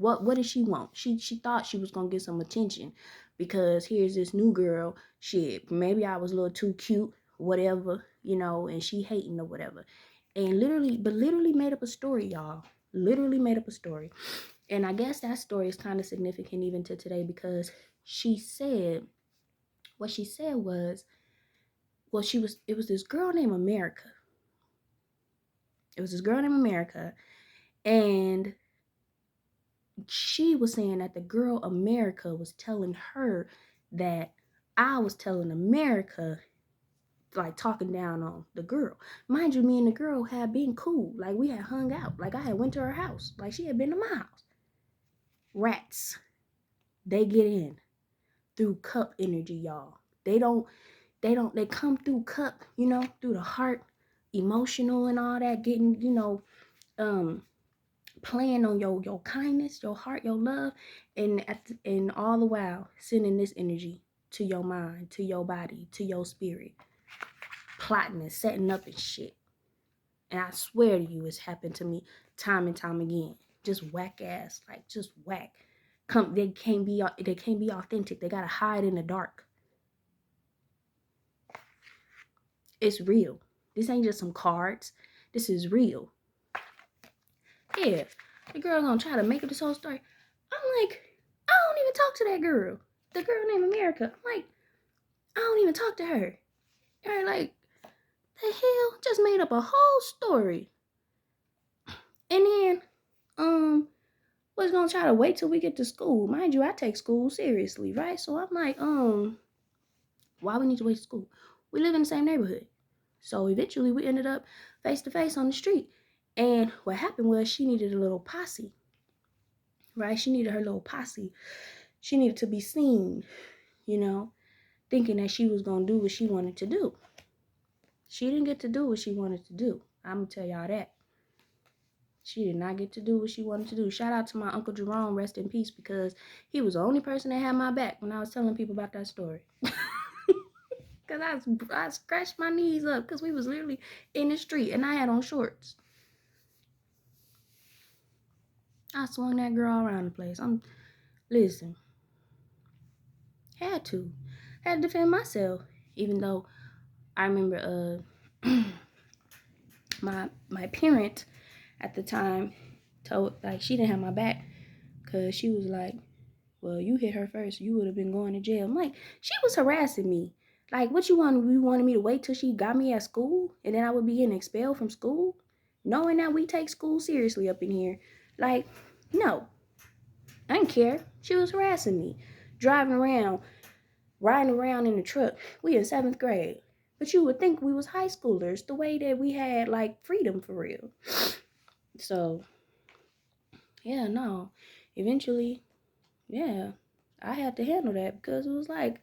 What did she want? She thought she was gonna get some attention because here's this new girl. Shit, maybe I was a little too cute, whatever, and she hating or whatever. And literally made up a story, y'all. Literally made up a story. And I guess that story is kind of significant even to today, because what she said was, well, it was this girl named America. It was this girl named America, and she was saying that the girl America was telling her that I was telling America, like, talking down on the girl. Mind you, me and the girl had been cool. Like, we had hung out. Like, I had went to her house. Like, she had been to my house. Rats, they get in through cup energy, y'all. They come through cup, through the heart, emotional and all that, getting, playing on your kindness, your heart, your love, and all the while sending this energy to your mind, to your body, to your spirit, plotting and setting up and shit. And I swear to you, it's happened to me time and time again. Just whack ass, like, just whack. They can't be authentic. They gotta hide in the dark. It's real. This ain't just some cards. This is real. Yeah, the girl gonna try to make up this whole story. I'm like, I don't even talk to that girl. The girl named America. I'm like, I don't even talk to her. They're like, the hell? Just made up a whole story. And then, was gonna try to wait till we get to school. Mind you, I take school seriously, right? So I'm like, why we need to wait to school? We live in the same neighborhood. So eventually we ended up face to face on the street. And what happened was she needed a little posse, right? She needed her little posse. She needed to be seen, thinking that she was going to do what she wanted to do. She didn't get to do what she wanted to do. I'm going to tell y'all that. She did not get to do what she wanted to do. Shout out to my Uncle Jerome, rest in peace, because he was the only person that had my back when I was telling people about that story. Because I scratched my knees up because we was literally in the street and I had on shorts. I swung that girl around the place. Listen, had to defend myself, even though I remember my parent at the time told, like, she didn't have my back because she was like, well, you hit her first, you would have been going to jail. I'm like, she was harassing me. Like, what you wanted me to wait till she got me at school and then I would be getting expelled from school, knowing that we take school seriously up in here? Like, no. I didn't care. She was harassing me, driving around, riding around in the truck. We in 7th grade. But you would think we was high schoolers, the way that we had like freedom for real. So, yeah, no. Eventually, yeah, I had to handle that because it was like,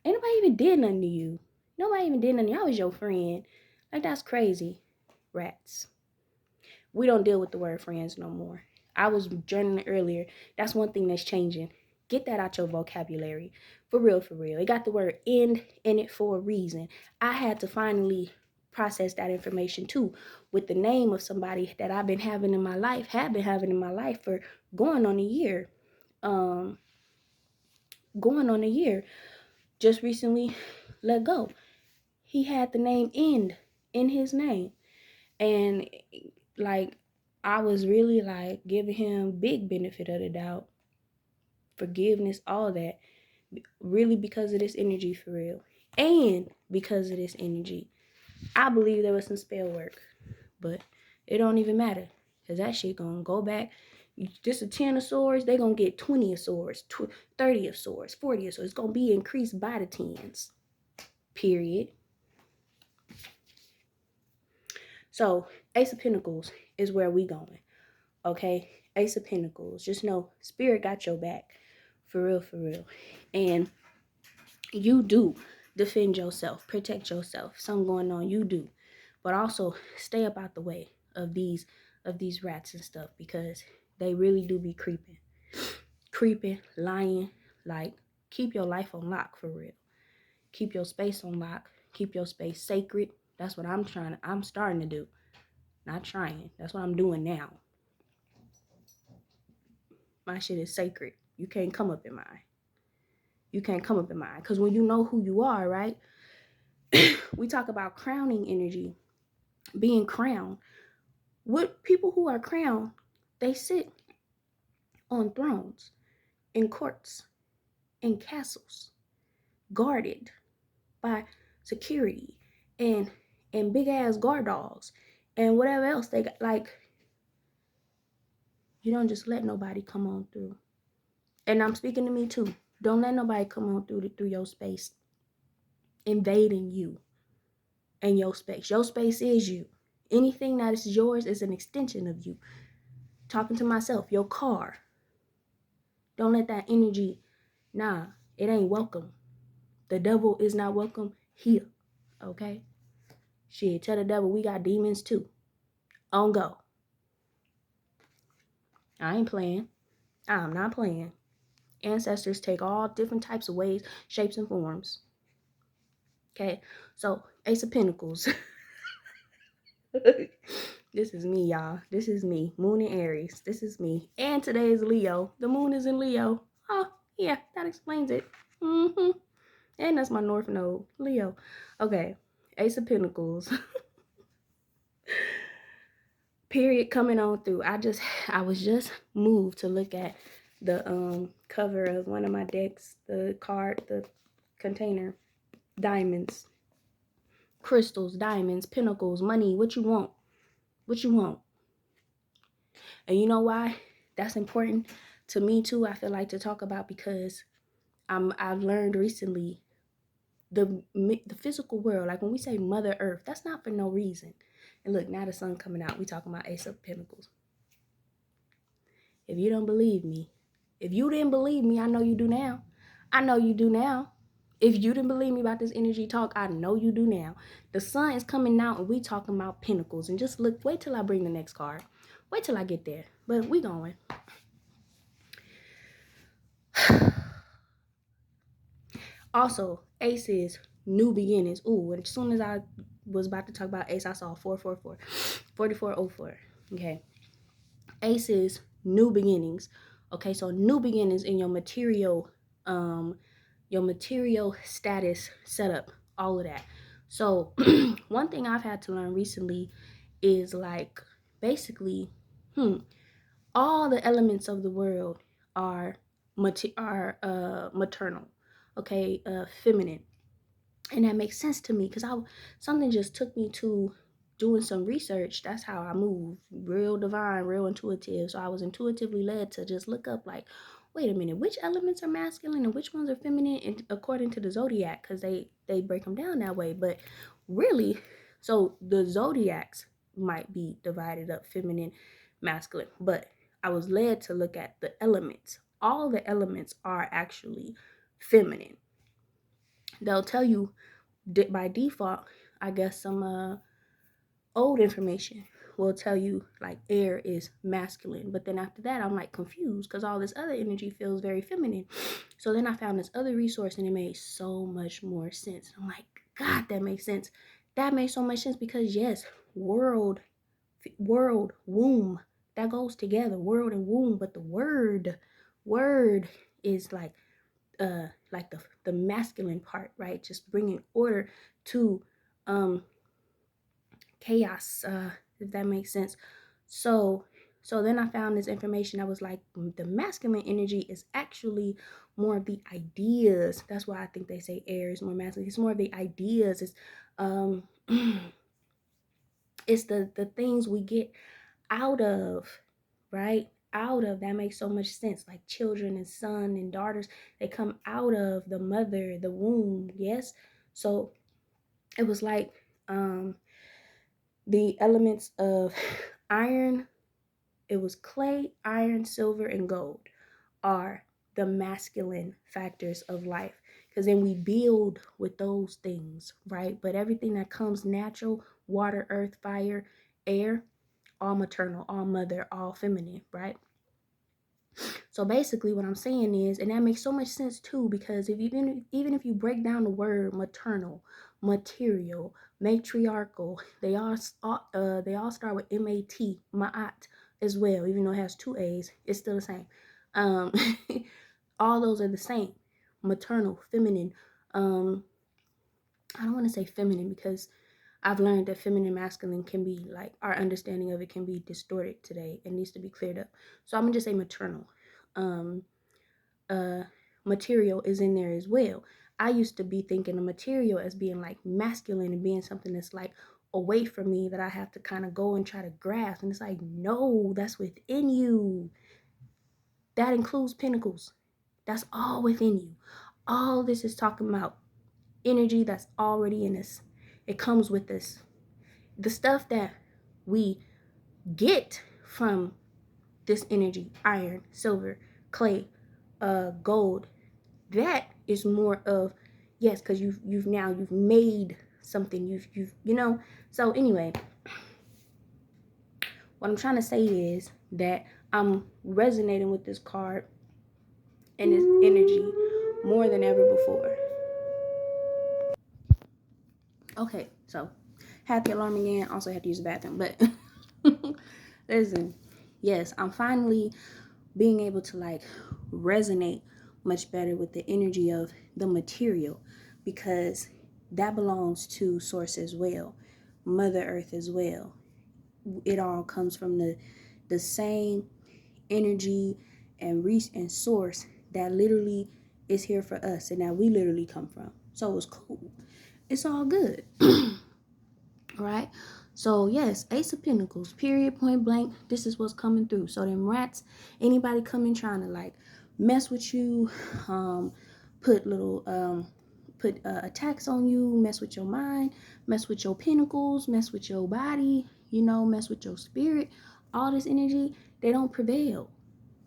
ain't nobody even did nothing to you. Nobody even did nothing. I was your friend. Like, that's crazy. Rats. We don't deal with the word friends no more. I was journaling earlier. That's one thing that's changing. Get that out your vocabulary. For real, for real. It got the word end in it for a reason. I had to finally process that information too with the name of somebody that I've been having in my life, for going on a year. Going on a year. Just recently let go. He had the name end in his name. And like, I was really like giving him big benefit of the doubt, forgiveness, all that, really because of this energy for real. And because of this energy, I believe there was some spell work, but it don't even matter because that shit gonna go back. Just a 10 of swords, they gonna get 20 of swords, 30 of swords, 40 of swords. It's gonna be increased by the 10s, period. So Ace of Pentacles is where we going. Okay, Ace of Pentacles. Just know Spirit got your back. For real, for real. And you do defend yourself, protect yourself. Something going on, you do. But also stay up out the way of these rats and stuff, because they really do be creeping. Creeping, lying. Like, keep your life on lock for real. Keep your space on lock. Keep your space sacred. That's what I'm starting to do. Not trying. That's what I'm doing now. My shit is sacred. You can't come up in mine. You can't come up in mine. Because when you know who you are, right? We talk about crowning energy, being crowned. What people who are crowned, they sit on thrones, in courts, in castles, guarded by security and big ass guard dogs and whatever else they got. Like, you don't just let nobody come on through. And I'm speaking to me too. Don't let nobody come on through your space, invading you and your space. Your space is you. Anything that is yours is an extension of you. Talking to myself, your car. Don't let that energy, nah, it ain't welcome. The devil is not welcome here, okay? Shit, tell the devil we got demons too. On go. I ain't playing. I'm not playing. Ancestors take all different types of ways, shapes, and forms. Okay, so Ace of Pentacles. This is me, y'all. This is me. Moon in Aries. This is me. And today is Leo. The moon is in Leo. Oh, yeah, that explains it. And that's my North Node. Leo. Okay, Ace of Pentacles. Period coming on through. I was just moved to look at the cover of one of my decks, the card, the container. Diamonds, crystals, diamonds, pentacles, money, what you want. What you want. And you know why that's important to me too, I feel like, to talk about, because I've learned recently the physical world, like when we say Mother Earth, that's not for no reason. And look, now the sun coming out, we talking about Ace of Pentacles. If you don't believe me, if you didn't believe me, I know you do now. I know you do now. If you didn't believe me about this energy talk, I know you do now. The sun is coming out and we talking about pentacles. And just look, wait till I bring the next card. Wait till I get there. But we going. Also, Ace is new beginnings. Ooh, and as soon as I was about to talk about Ace, I saw 444. 4404. Okay. Ace is new beginnings. Okay, so new beginnings in your material status, setup, all of that. So one thing I've had to learn recently is, like, basically all the elements of the world are maternal, okay, feminine. And that makes sense to me because something just took me to doing some research, that's how I move. Real divine, real intuitive. So I was intuitively led to just look up like, wait a minute, which elements are masculine and which ones are feminine, and according to the zodiac, because they break them down that way. But really, so the zodiacs might be divided up feminine, masculine, but I was led to look at the elements. All the elements are actually feminine. They'll tell you by default, I guess some old information will tell you like air is masculine, but then after that I'm like confused because all this other energy feels very feminine. So then I found this other resource and it made so much more sense. I'm like, God, that makes sense. That makes so much sense because yes, world, womb, that goes together, world and womb. But the word is like the masculine part, right? Just bringing order to chaos, if that makes sense. So then I found this information that was like the masculine energy is actually more of the ideas. That's why I think they say air is more masculine. It's more of the ideas. It's um it's the things we get out of, right? Out of, that makes so much sense. Like children and son and daughters, they come out of the mother, the womb, yes. So it was like the elements of iron, it was clay, iron, silver, and gold are the masculine factors of life. Because then we build with those things, right? But everything that comes natural, water, earth, fire, air, all maternal, all mother, all feminine, right? So basically what I'm saying is, and that makes so much sense too, because if even if you break down the word maternal, material, matriarchal, they all start with M-A-T, ma'at as well, even though it has two A's, it's still the same. Um all those are the same. Maternal, feminine. I don't want to say feminine because I've learned that feminine masculine can be like, our understanding of it can be distorted today. It needs to be cleared up. So I'm gonna just say maternal. Um, Material is in there as well. I used to be thinking of material as being like masculine and being something that's like away from me that I have to kind of go and try to grasp. And it's like, no, that's within you. That includes pentacles. That's all within you. All this is talking about energy that's already in us. It comes with us. The stuff that we get from this energy, iron, silver, clay, gold, that is more of, yes, because you've made something, you've. So anyway, what I'm trying to say is that I'm resonating with this card and this energy more than ever before. Okay, so had the alarm again, also had to use the bathroom, but listen, yes, I'm finally being able to like resonate much better with the energy of the material, because that belongs to source as well, mother earth as well. It all comes from the same energy and source that literally is here for us and that we literally come from. So it's cool, it's all good. Right? So yes, Ace of Pentacles, period, point blank. This is what's coming through. So them rats, anybody coming trying to like mess with you, put little put attacks on you, mess with your mind, mess with your pentacles, mess with your body, mess with your spirit. All this energy, they don't prevail.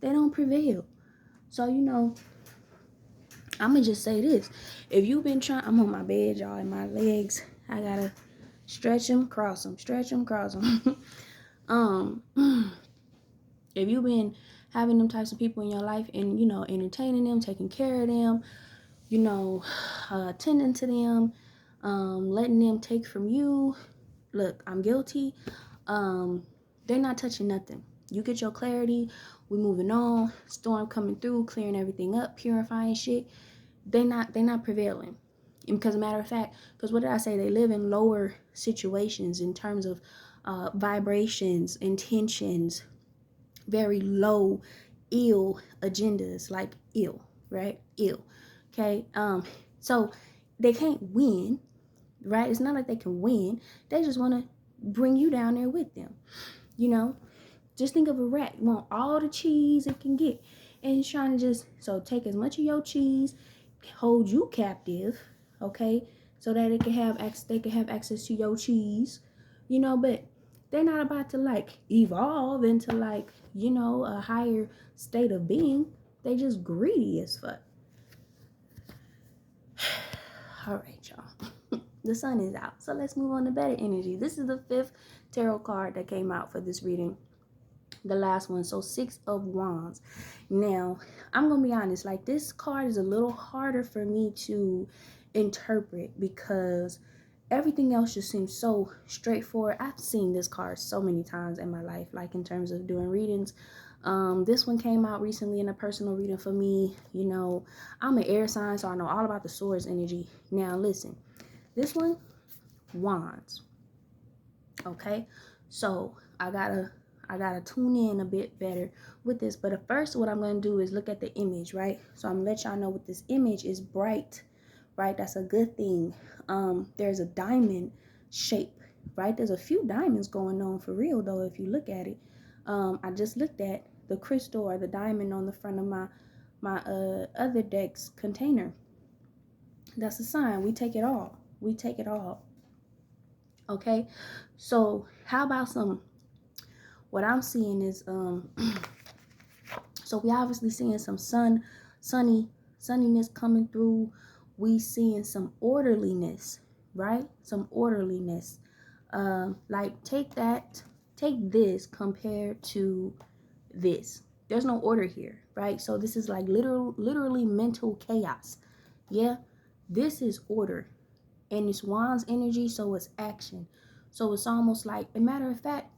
They don't prevail. So I'm gonna just say this: if you've been trying, I'm on my bed, y'all, and my legs, I gotta stretch them, cross them, stretch them, cross them. um, if you've been having them types of people in your life and entertaining them, taking care of them, tending to them, letting them take from you, look, I'm guilty. They're not touching nothing. You get your clarity, we moving on, storm coming through, clearing everything up, purifying shit. They're not prevailing. And because, a matter of fact, because what did I say? They live in lower situations in terms of vibrations, intentions, very low, ill agendas, like ill, right? Ill. Okay. So they can't win, right? It's not like they can win. They just want to bring you down there with them. You know, just think of a rat. You want all the cheese it can get, and it's trying to just take as much of your cheese, hold you captive, okay, so that it can have they can have access to your cheese, you know. But they're not about to like evolve into like, you know, a higher state of being. They just greedy as fuck. All right, y'all. The sun is out, so let's move on to better energy. This is the 5th tarot card that came out for this reading, the last one. So 6 of Wands. Now I'm gonna be honest, like this card is a little harder for me to interpret because everything else just seems so straightforward. I've seen this card so many times in my life, like in terms of doing readings. This one came out recently in a personal reading for me. You know, I'm an air sign, so I know all about the swords energy. Now listen, this one, Wands. Okay, so I gotta tune in a bit better with this. But at first, what I'm gonna do is look at the image, right? So I'm gonna let y'all know what this image is. Bright, right? That's a good thing. There's a diamond shape, right? There's a few diamonds going on for real though, if you look at it. I just looked at the crystal or the diamond on the front of my other deck's container. That's a sign. We take it all. We take it all. Okay, so how about what I'm seeing is so we obviously seeing some sunniness coming through. We seeing some orderliness, right? Some orderliness. Like take this compared to this. There's no order here, right? So this is like literally mental chaos. Yeah, this is order, and it's Wands energy, so it's action. So it's almost like, a matter of fact,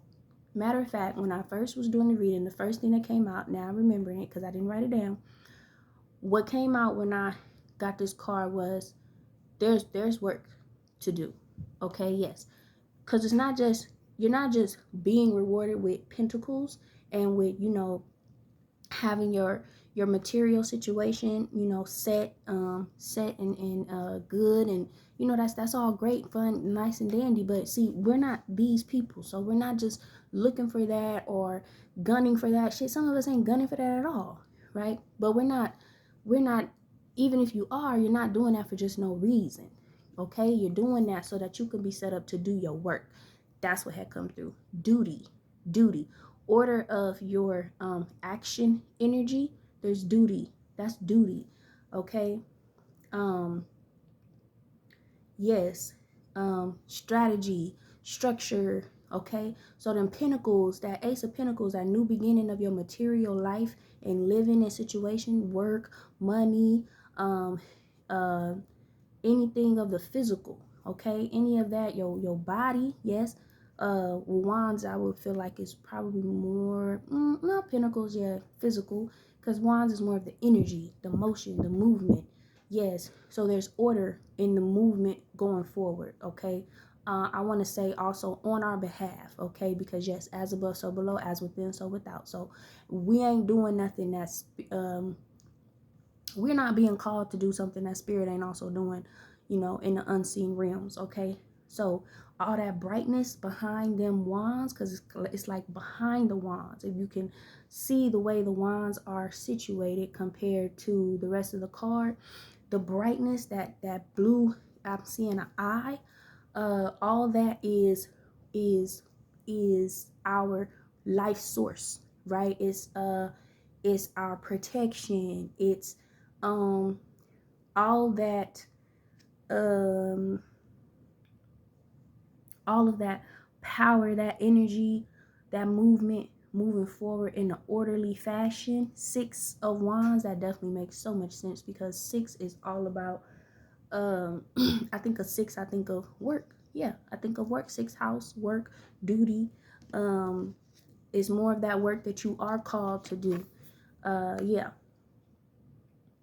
when I first was doing the reading, the first thing that came out, now I'm remembering it because I didn't write it down. What came out when I got this card was there's work to do. Okay, yes. Because it's not just, you're not just being rewarded with pentacles and with, you know, having your material situation, you know, set and good, and you know, that's all great, fun, nice and dandy. But see, we're not these people, so we're not just looking for that or gunning for that shit. Some of us ain't gunning for that at all, right? But we're not even if you are, you're not doing that for just no reason. Okay, you're doing that so that you can be set up to do your work. That's what had come through. Duty. Order of your action energy. There's duty. That's duty. Okay. Yes. Strategy, structure. Okay, so them pentacles, that Ace of Pentacles, that new beginning of your material life and living in situation, work, money, anything of the physical. Okay, any of that, your body. Yes. Wands, I would feel like it's probably more no, Pentacles, yeah, physical, because Wands is more of the energy, the motion, the movement. Yes, so there's order in the movement going forward. Okay, I want to say also on our behalf. Okay, because yes, as above so below, as within so without. So we ain't doing nothing that's we're not being called to do something that spirit ain't also doing, you know, in the unseen realms. Okay, so all that brightness behind them wands, because it's like behind the wands, if you can see the way the wands are situated compared to the rest of the card, the brightness, that blue, I'm seeing an eye, all that is our life source, right? It's our protection. It's all that all of that power, that energy, that movement, moving forward in an orderly fashion. 6 of Wands, that definitely makes so much sense, because 6 is all about I think of 6, I think of work. Yeah, I think of work. 6 house, work, duty. It's more of that work that you are called to do.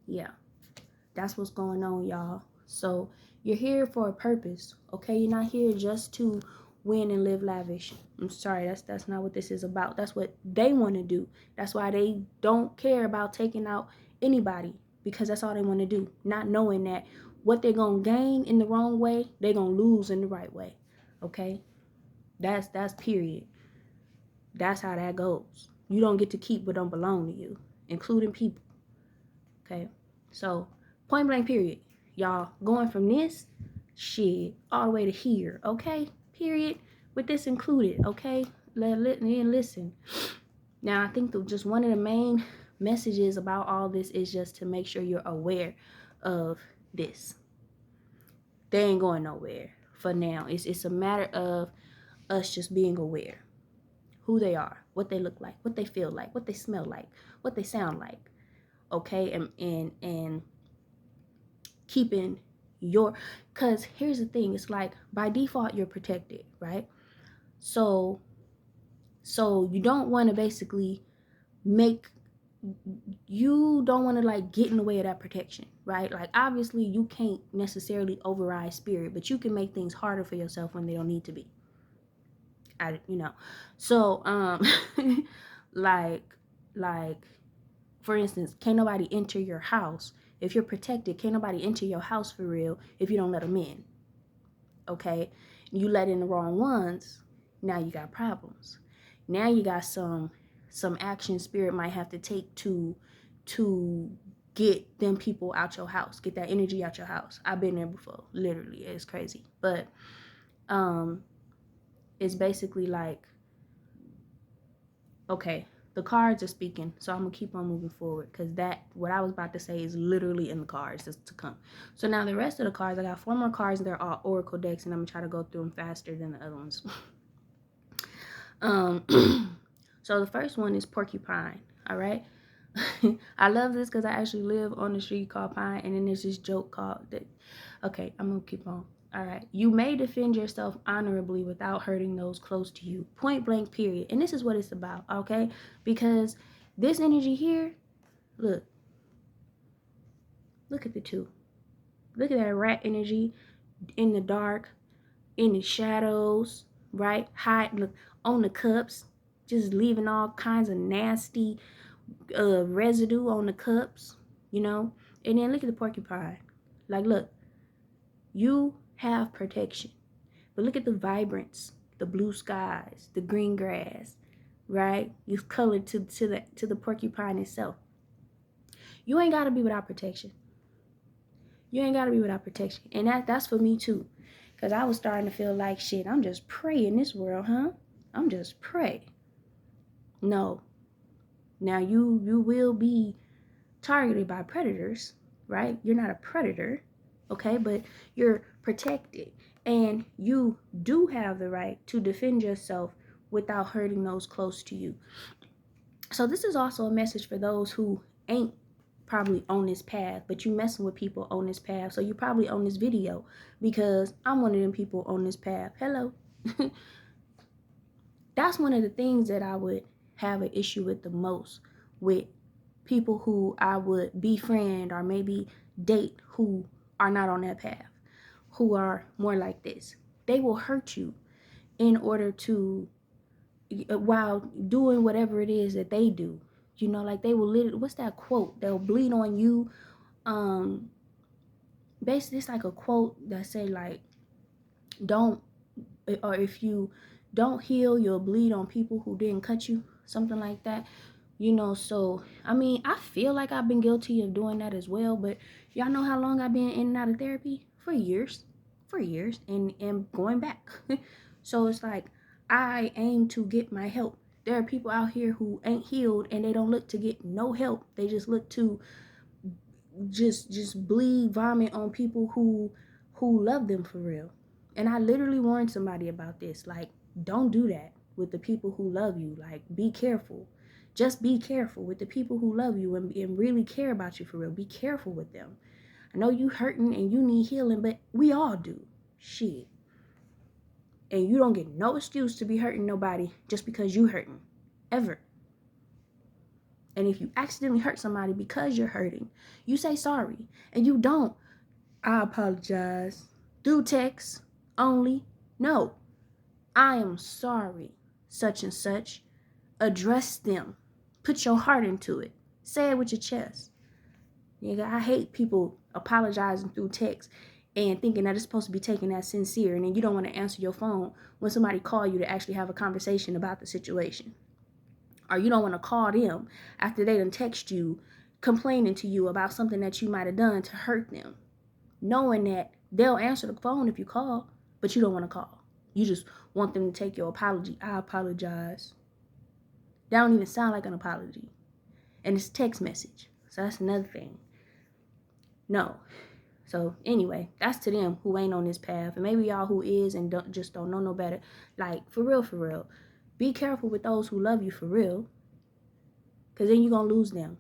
Yeah, that's what's going on, y'all. So you're here for a purpose. Okay, you're not here just to win and live lavish. I'm sorry, that's not what this is about. That's what they want to do. That's why they don't care about taking out anybody, because that's all they want to do, not knowing that what they're gonna gain in the wrong way, they're gonna lose in the right way. Okay, That's period. That's how that goes. You don't get to keep what don't belong to you, including people. Okay? So, point blank period. Y'all going from this shit all the way to here, okay? Period. With this included, okay? Listen. Now, I think just one of the main messages about all this is just to make sure you're aware of this. They ain't going nowhere for now. It's a matter of us just being aware. Who they are, what they look like, what they feel like, what they smell like, what they sound like. Okay? And keeping your, because here's the thing, it's like by default you're protected, right? So you don't want to basically you don't want to like get in the way of that protection, right? Like obviously you can't necessarily override spirit, but you can make things harder for yourself when they don't need to be. So like for instance, can't nobody enter your house. If you're protected, can't nobody enter your house for real if you don't let them in. Okay? You let in the wrong ones, now you got problems. Now you got some action spirit might have to take to get them people out your house, get that energy out your house. I've been there before, literally. It's crazy. But it's basically like, okay, the cards are speaking, so I'm gonna keep on moving forward because what I was about to say is literally in the cards that's to come. So now the rest of the cards, I got 4 more cards, and they're all oracle decks, and I'm gonna try to go through them faster than the other ones. So the first one is porcupine. All right. I love this because I actually live on the street called Pine, and then there's this joke called that. Okay, I'm gonna keep on. All right. You may defend yourself honorably without hurting those close to you. Point blank, period. And this is what it's about, okay? Because this energy here, look at the 2. Look at that rat energy in the dark, in the shadows, right? Hiding on the cups, just leaving all kinds of nasty residue on the cups, And then look at the porcupine. Like, look, you have protection. But look at the vibrance, the blue skies, the green grass, right? You've colored to the porcupine itself. You ain't gotta be without protection. You ain't gotta be without protection. And that's for me too. Cause I was starting to feel like shit, I'm just prey in this world, huh? I'm just prey. No. Now you will be targeted by predators, right? You're not a predator, okay? But you're protected. And you do have the right to defend yourself without hurting those close to you. So this is also a message for those who ain't probably on this path, but you messing with people on this path. So you probably on this video because I'm one of them people on this path. Hello. That's one of the things that I would have an issue with the most, with people who I would befriend or maybe date who are not on that path, who are more like this. They will hurt you in order to, while doing whatever it is that they do. Like they will literally, what's that quote? They'll bleed on you. Basically it's like a quote that say like, if you don't heal, you'll bleed on people who didn't cut you, something like that. So I mean, I feel like I've been guilty of doing that as well, but y'all know how long I've been in and out of therapy? For years and going back. So it's like I aim to get my help. There are people out here who ain't healed and they don't look to get no help. They just look to just bleed vomit on people who love them for real. And I literally warned somebody about this. Like, don't do that with the people who love you. Like, be careful. Just be careful with the people who love you and really care about you for real. Be careful with them. I know you hurting and you need healing, but we all do. Shit. And you don't get no excuse to be hurting nobody just because you hurting. Ever. And if you accidentally hurt somebody because you're hurting, you say sorry. And you don't, I apologize, through text only. No. I am sorry, such and such. Address them. Put your heart into it. Say it with your chest. Nigga, I hate people apologizing through text and thinking that it's supposed to be taken as sincere, and then you don't want to answer your phone when somebody call you to actually have a conversation about the situation. Or you don't want to call them after they done text you complaining to you about something that you might have done to hurt them, knowing that they'll answer the phone if you call, but you don't want to call. You just want them to take your apology. I apologize. That don't even sound like an apology. And it's a text message. So that's another thing. No. So anyway, that's to them who ain't on this path. And maybe y'all who is and don't know no better. Like, for real. Be careful with those who love you for real. Because then you're going to lose them.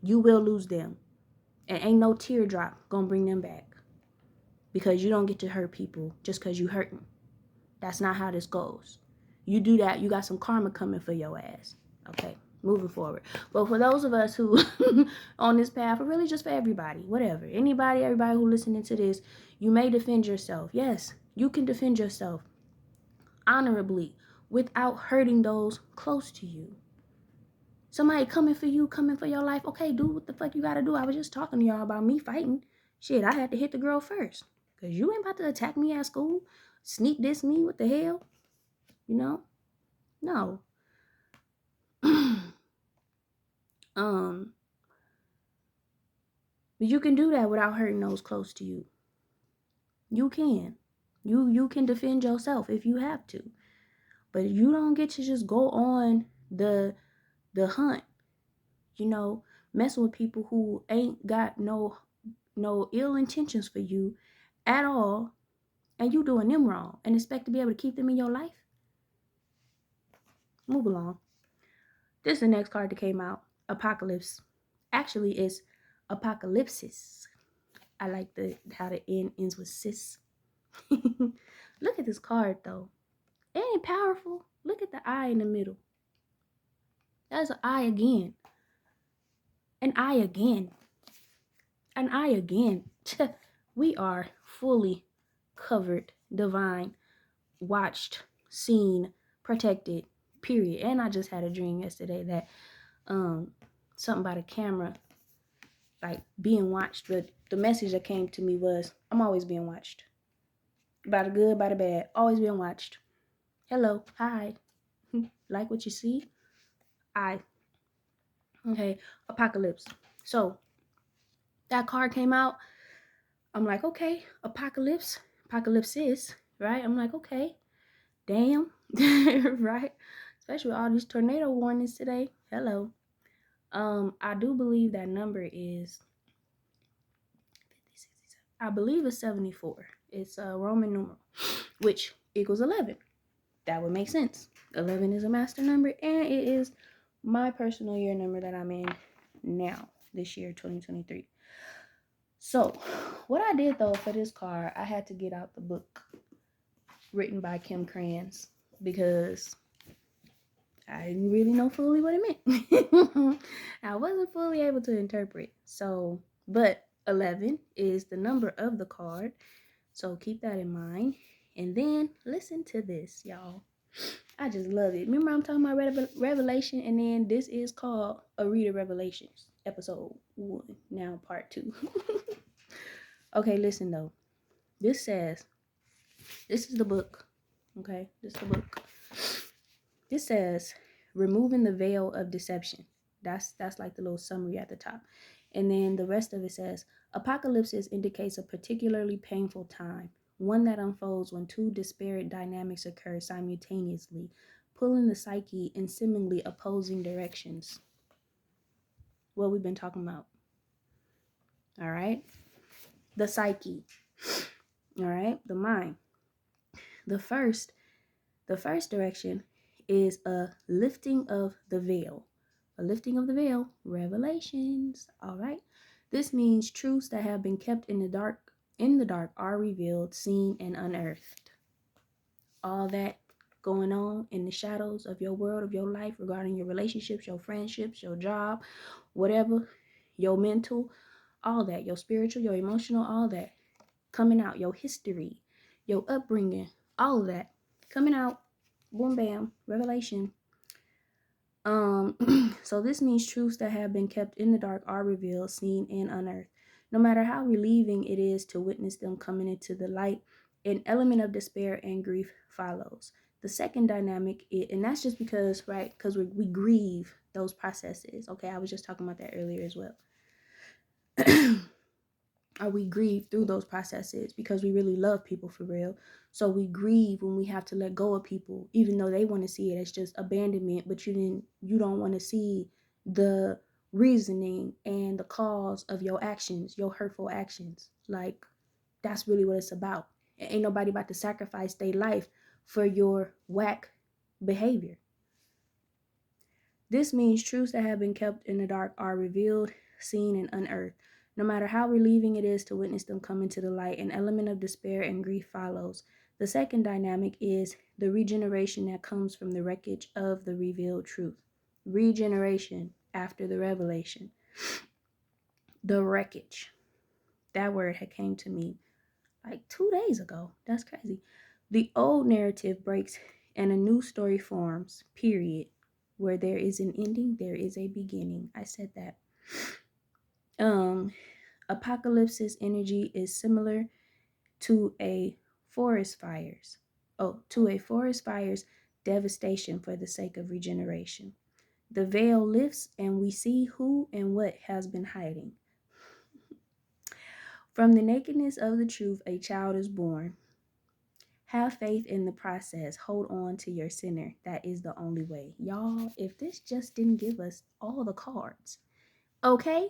You will lose them. And ain't no teardrop going to bring them back. Because you don't get to hurt people just because you hurting. That's not how this goes. You do that, you got some karma coming for your ass. Okay, moving forward. But for those of us who on this path, or really just for everybody, whatever, everybody who listening to this, you may defend yourself. Yes, you can defend yourself honorably without hurting those close to you. Somebody coming for you, coming for your life. Okay, do what the fuck you gotta do. I was just talking to y'all about me fighting. Shit, I had to hit the girl first. Because you ain't about to attack me at school. Sneak diss me, what the hell? You know? No. But you can do that without hurting those close to you. You can. You can defend yourself if you have to. But you don't get to just go on the hunt, you know, messing with people who ain't got no ill intentions for you at all, and you doing them wrong and expect to be able to keep them in your life. Move along. This is the next card that came out. Apocalypse. Actually, it's apocalypsis. I like how the N ends with sis. Look at this card though. It ain't powerful. Look at the eye in the middle. That's an eye again. An eye again. An eye again. We are fully covered, divine, watched, seen, protected, period. And I just had a dream yesterday that something about a camera, like being watched, but the message that came to me was, I'm always being watched. By the good, by the bad, always being watched. Hello, hi. Like what you see? Okay, apocalypse. So that card came out. I'm like, okay, apocalypsis, right? I'm like, okay, damn, right? Especially with all these tornado warnings today. Hello. I do believe that number is 50, 67. I believe it's 74. It's a Roman numeral, which equals 11. That would make sense. 11 is a master number, and it is my personal year number that I'm in now, this year, 2023. So, what I did though for this card, I had to get out the book written by Kim Krans because I didn't really know fully what it meant. I wasn't fully able to interpret. So, but 11 is the number of the card. So keep that in mind. And then listen to this, y'all. I just love it. Remember I'm talking about Revelation, and then this is called A Read of Revelations, episode 1, now part 2. Okay, listen though. This says, this is the book. Okay, this is the book. This says, removing the veil of deception. That's like the little summary at the top. And then the rest of it says, apocalypsis indicates a particularly painful time, one that unfolds when two disparate dynamics occur simultaneously, pulling the psyche in seemingly opposing directions. What we've been talking about. All right? The psyche. All right? The mind. The first direction is a lifting of the veil. A lifting of the veil, revelations. All right? This means truths that have been kept in the dark are revealed, seen, and unearthed. All that going on in the shadows of your world, of your life, regarding your relationships, your friendships, your job, whatever, your mental, all that, your spiritual, your emotional, all that coming out, your history, your upbringing, all of that coming out. Boom, bam, revelation. So this means truths that have been kept in the dark are revealed, seen, and unearthed. No matter how relieving it is to witness them coming into the light, an element of despair and grief follows. The second dynamic, and that's just because, right, because we grieve those processes. Okay, I was just talking about that earlier as well. Or we grieve through those processes because we really love people for real. So we grieve when we have to let go of people, even though they want to see it as just abandonment, but you don't want to see the reasoning and the cause of your actions, your hurtful actions. Like, that's really what it's about. Ain't nobody about to sacrifice their life for your whack behavior. This means truths that have been kept in the dark are revealed, seen, and unearthed. No matter how relieving it is to witness them come into the light, an element of despair and grief follows. The second dynamic is the regeneration that comes from the wreckage of the revealed truth. Regeneration after the revelation. The wreckage. That word had came to me like 2 days ago. That's crazy. The old narrative breaks and a new story forms, period. Where there is an ending, there is a beginning. I said that. Apocalypse's energy is similar to a forest fire's. To a forest fire's devastation for the sake of regeneration. The veil lifts and we see who and what has been hiding. From the nakedness of the truth, a child is born. Have faith in the process. Hold on to your center. That is the only way. Y'all, if this just didn't give us all the cards, okay?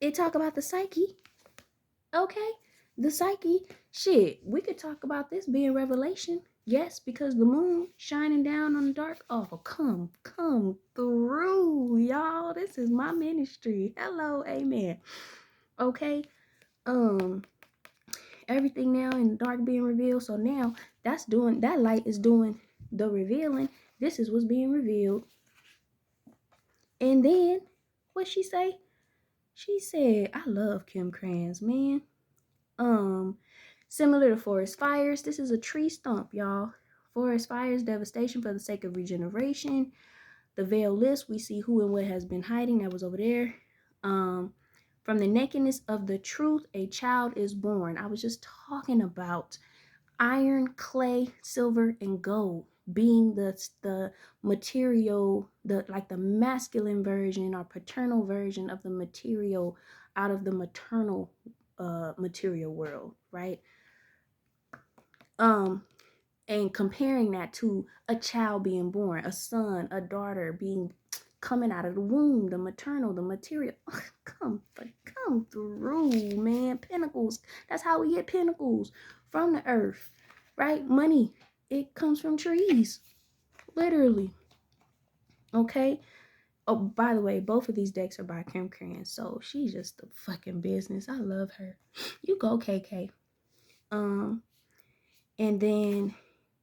It talk about the psyche, okay? The psyche, shit, we could talk about this being revelation. Yes, because the moon shining down on the dark. Oh, come through, y'all. This is my ministry. Hello, amen. Okay, everything now in the dark being revealed. So now that light is doing the revealing. This is what's being revealed. And then what she say? She said, I love Kim Krans, man. Similar to forest fires, this is a tree stump, y'all. Forest fires, devastation for the sake of regeneration. The veil lifts, we see who and what has been hiding. That was over there. From the nakedness of the truth, a child is born. I was just talking about iron, clay, silver, and gold being the material, the masculine version or paternal version of the material out of the maternal material world, right? And comparing that to a child being born, a son, a daughter being coming out of the womb, the maternal, the material. Come through, man. Pentacles. That's how we get pentacles, from the earth, right? Money, it comes from trees, literally. Okay. Oh, by the way, both of these decks are by Kim Krans, so she's just the fucking business. I love her. You go, KK. And then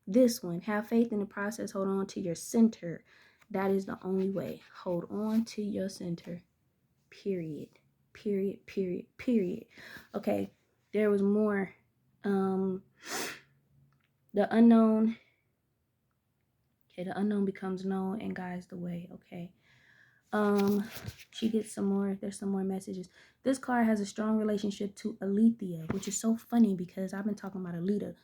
this one, have faith in the process. Hold on to your center. That is the only way. Hold on to your center. Period. Okay, there was more. The unknown. Okay, the unknown becomes known and guides the way. Okay. She gets some more. There's some more messages. This card has a strong relationship to Alethea, which is so funny because I've been talking about Alita.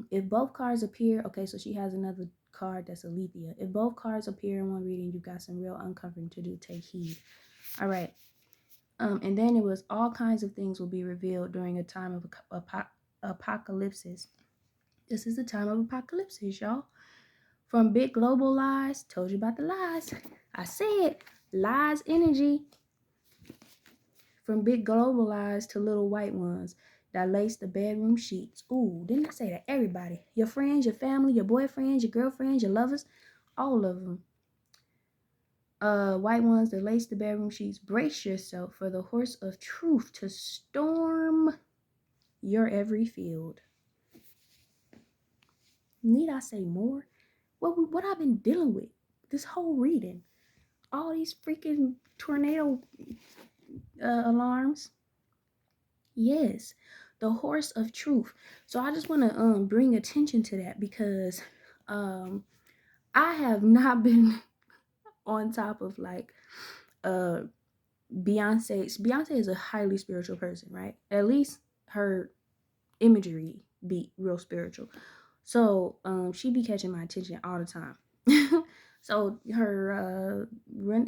If both cards appear, okay, so she has another card that's Alethea. If both cards appear in one reading, you've got some real uncovering to do. Take heed. All right. And then it was all kinds of things will be revealed during a time of apocalypses. This is the time of apocalypses, y'all. From big global lies, told you about the lies. I said lies energy. From big global lies to little white ones that lace the bedroom sheets. Ooh, didn't I say that? Everybody. Your friends, your family, your boyfriends, your girlfriends, your lovers, all of them. White ones that lace the bedroom sheets. Brace yourself for the horse of truth to storm your every field. Need I say more? What I've been dealing with this whole reading. All these freaking tornado alarms. Yes, the horse of truth. So I just want to bring attention to that because I have not been on top of like Beyonce is a highly spiritual person, right? At least her imagery be real spiritual. So she be catching my attention all the time. So her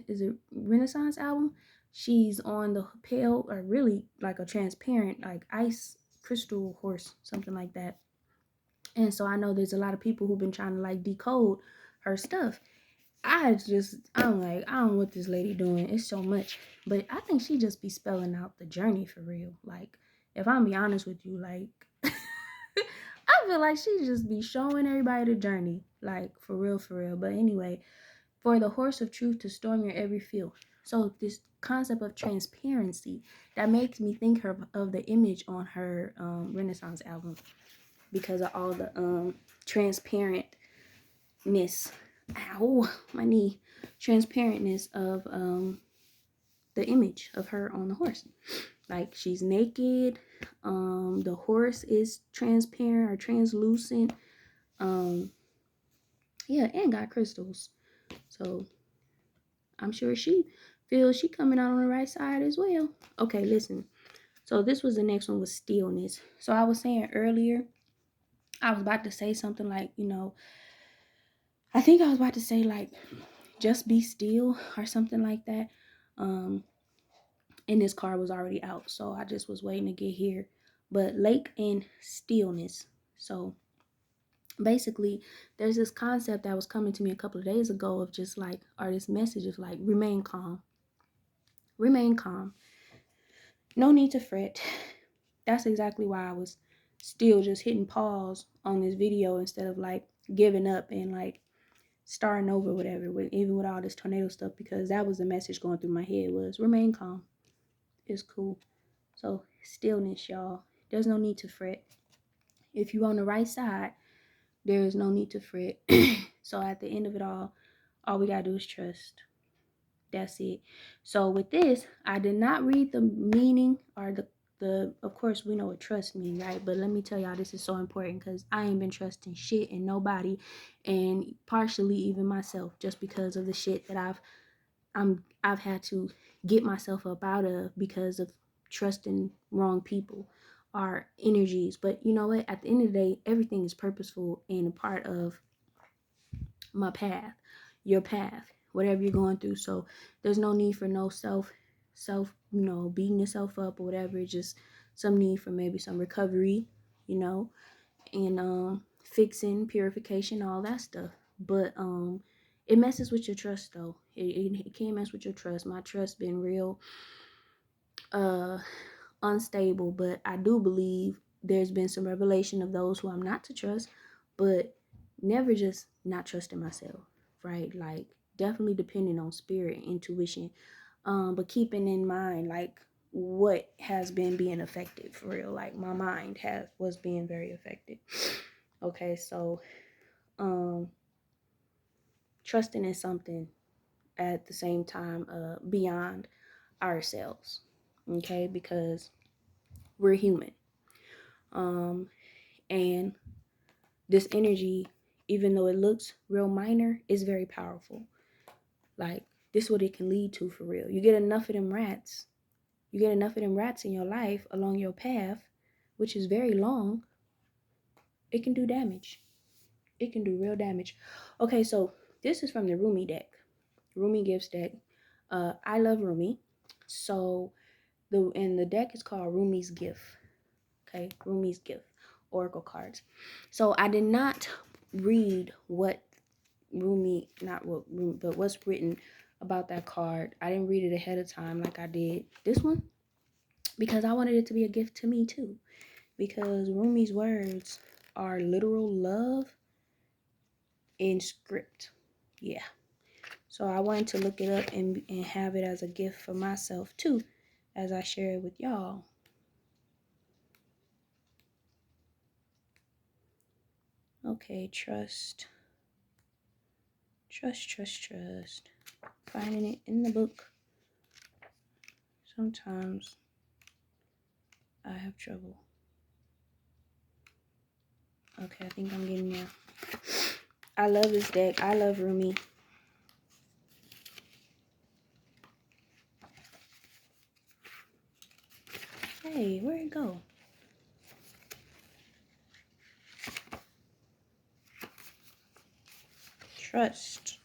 is it Renaissance album? She's on the pale, or really like a transparent, like ice crystal horse, something like that. And so I know there's a lot of people who've been trying to like decode her stuff. I'm like, I don't know what this lady doing. It's so much. But I think she just be spelling out the journey for real. Like, if I'm be honest with you, like I feel like she just be showing everybody the journey. Like, for real, for real. But anyway, for the horse of truth to storm your every field. So this concept of transparency, that makes me think of the image on her Renaissance album, because of all the transparentness. Ow, my knee. Transparentness of the image of her on the horse. Like, she's naked. The horse is transparent or translucent. Yeah, and got crystals. So I'm sure she feels she coming out on the right side as well. Okay, listen. So this was the next one, was stillness. So I was saying earlier, I was about to say something like, I think I was about to say like, just be still or something like that. And this car was already out, so I just was waiting to get here. But lake and stillness. So basically, there's this concept that was coming to me a couple of days ago of just like, or this message of like, remain calm. Remain calm. No need to fret. That's exactly why I was still just hitting pause on this video instead of like giving up and like starting over, whatever, even with all this tornado stuff, because that was the message going through my head, was remain calm. It's cool. So stillness, y'all. There's no need to fret. If you're on the right side, there is no need to fret. So at the end of it all we gotta do is trust. That's it. So with this, I did not read the meaning or the of course we know what trust means, right? But let me tell y'all, this is so important because I ain't been trusting shit and nobody, and partially even myself, just because of the shit that I've had to get myself up out of because of trusting wrong people or energies. But you know what? At the end of the day, everything is purposeful and a part of my path, your path, whatever you're going through. So there's no need for no self, beating yourself up or whatever. It's just some need for maybe some recovery, and fixing, purification, all that stuff. But it messes with your trust though. It can mess with your trust. My trust been real unstable, but I do believe there's been some revelation of those who I'm not to trust, but never just not trusting myself, right? Like, definitely depending on spirit, intuition, but keeping in mind like what has been being affected for real. Like, my mind was being very affected. Okay, so trusting in something at the same time beyond ourselves, okay, because we're human. And this energy, even though it looks real minor, is very powerful. Like, this is what it can lead to for real. You get enough of them rats in your life along your path, which is very long, it can do damage. It can do real damage. Okay, so this is from the Rumi deck. Rumi Gifts deck. I love Rumi. So the deck is called Rumi's Gift. Okay, Rumi's Gift, Oracle cards. So I did not read what Rumi, not what Rumi, but what's written about that card. I didn't read it ahead of time like I did this one, because I wanted it to be a gift to me too. Because Rumi's words are literal love in script. Yeah. So I wanted to look it up and have it as a gift for myself too, as I share it with y'all. Okay, trust. Finding it in the book. Sometimes I have trouble. Okay, I think I'm getting there. I love this deck. I love Rumi. Hey, where'd it go? Trust.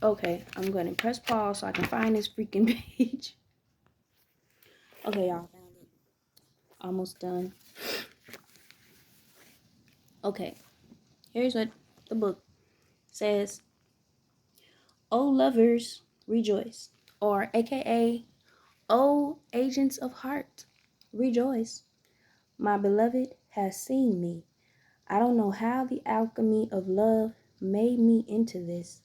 Okay, I'm going to press pause so I can find this freaking page. Okay, y'all, found it. Almost done. Okay, here's what the book says. Oh, lovers, rejoice. Or AKA, oh, agents of heart, rejoice. My beloved has seen me. I don't know how the alchemy of love made me into this,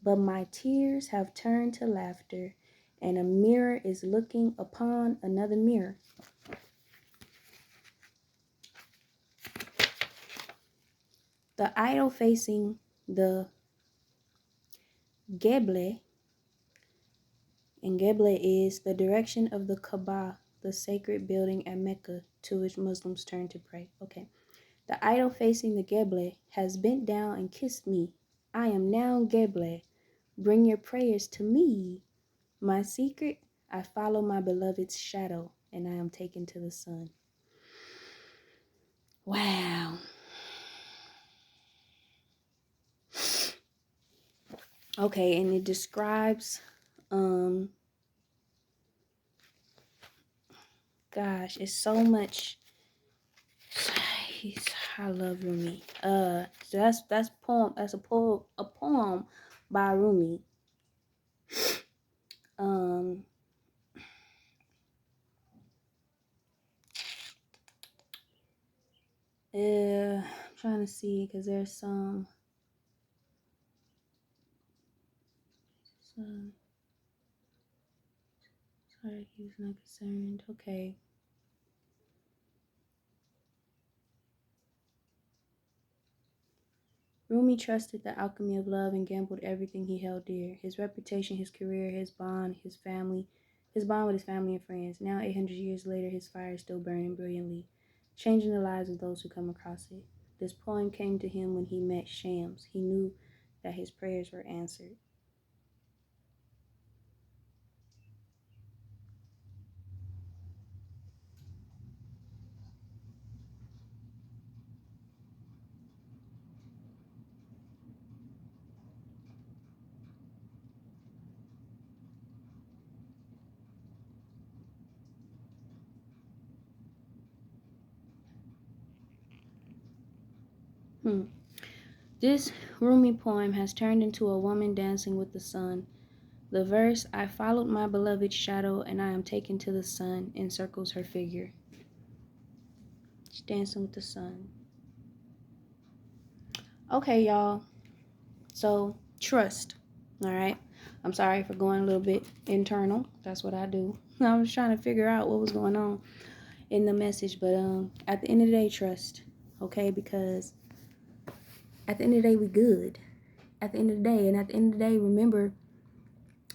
but my tears have turned to laughter, and a mirror is looking upon another mirror. The idol facing the Geble, and Geble is the direction of the Kaaba, the sacred building at Mecca to which Muslims turn to pray. Okay. The idol facing the Geble has bent down and kissed me. I am now Geble. Bring your prayers to me. My secret, I follow my beloved's shadow, and I am taken to the sun. Wow. Okay, and it describes, gosh, it's so much. I love Rumi. So that's poem. That's a poem by Rumi. I'm trying to see because there's some. Sorry, he was not concerned. Okay. Rumi trusted the alchemy of love and gambled everything he held dear. His reputation, his career, his bond with his family and friends. Now, 800 years later, his fire is still burning brilliantly, changing the lives of those who come across it. This poem came to him when he met Shams. He knew that his prayers were answered. This Rumi poem has turned into a woman dancing with the sun. The verse, I followed my beloved's shadow and I am taken to the sun, encircles her figure. She's dancing with the sun. Okay, y'all. So, trust. All right. I'm sorry for going a little bit internal. That's what I do. I was trying to figure out what was going on in the message, but at the end of the day, trust. Okay, because at the end of the day, we good. At the end of the day, and at the end of the day, remember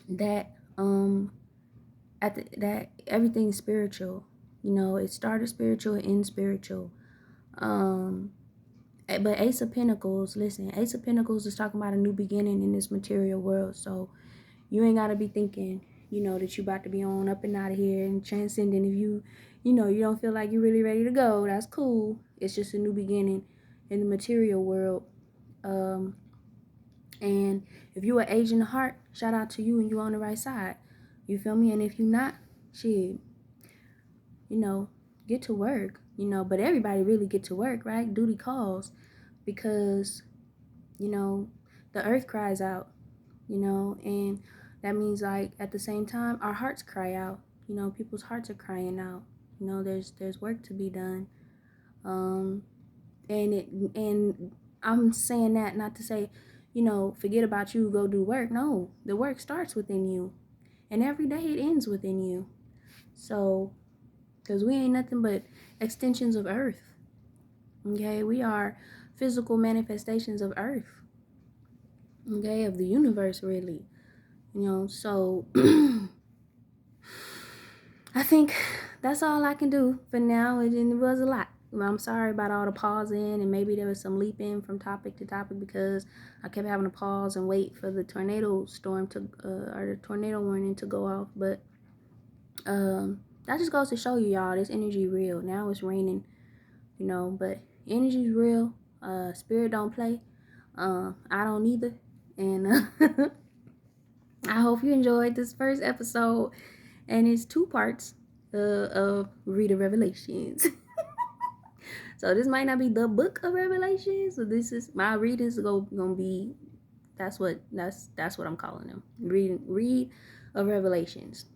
that that everything's spiritual. You know, it started spiritual and ends spiritual. But Ace of Pentacles, listen, Ace of Pentacles is talking about a new beginning in this material world. So you ain't got to be thinking, you know, that you about to be on up and out of here and transcending. If you know, you don't feel like you're really ready to go, that's cool. It's just a new beginning in the material world. And if you are aging the heart, shout out to you and you on the right side. You feel me? And if you not, shit, you know, get to work, you know, but everybody really get to work, right? Duty calls, because, you know, the earth cries out, you know, and that means, like, at the same time, our hearts cry out, you know, people's hearts are crying out, you know, there's work to be done. And I'm saying that not to say, you know, forget about you, go do work. No, the work starts within you, and every day it ends within you. So, because we ain't nothing but extensions of earth. Okay, we are physical manifestations of earth. Okay, of the universe, really. You know, so I think that's all I can do for now. It was a lot. I'm sorry about all the pausing, and maybe there was some leaping from topic to topic because I kept having to pause and wait for the tornado storm to or the tornado warning to go off. But that just goes to show you, y'all, this energy real. Now it's raining, you know, but energy's real. Spirit don't play. I don't either. And I hope you enjoyed this first episode, and it's 2 parts of Read the Revelations. So this might not be the book of Revelations. So this is my readings gonna be. That's what I'm calling them. Read of Revelations.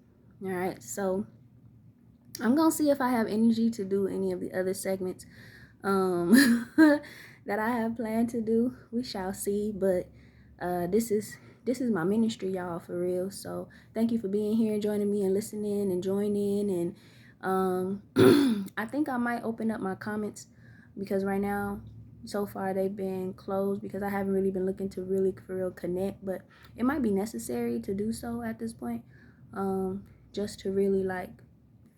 All right. So I'm gonna see if I have energy to do any of the other segments that I have planned to do. We shall see. But this is my ministry, y'all, for real. So thank you for being here, joining me, and listening and joining. And I think I might open up my comments because right now, so far, they've been closed because I haven't really been looking to really for real connect. But it might be necessary to do so at this point, just to really like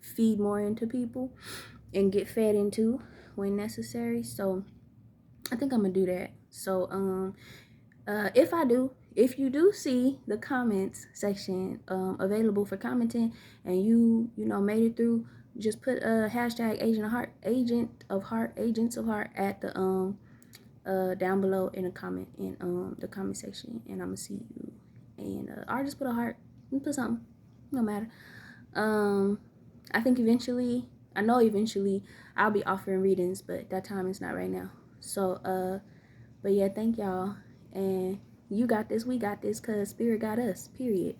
feed more into people and get fed into when necessary. So I think I'm gonna do that. So if you do see the comments section available for commenting, and you made it through, just put hashtag agents of heart at the down below in the comment the comment section, and I'm gonna see you. And or just put a heart and put something, no matter. I think eventually I'll be offering readings, but that time is not right now. So but yeah, thank y'all. And you got this, we got this, cause spirit got us, period.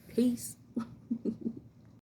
Peace.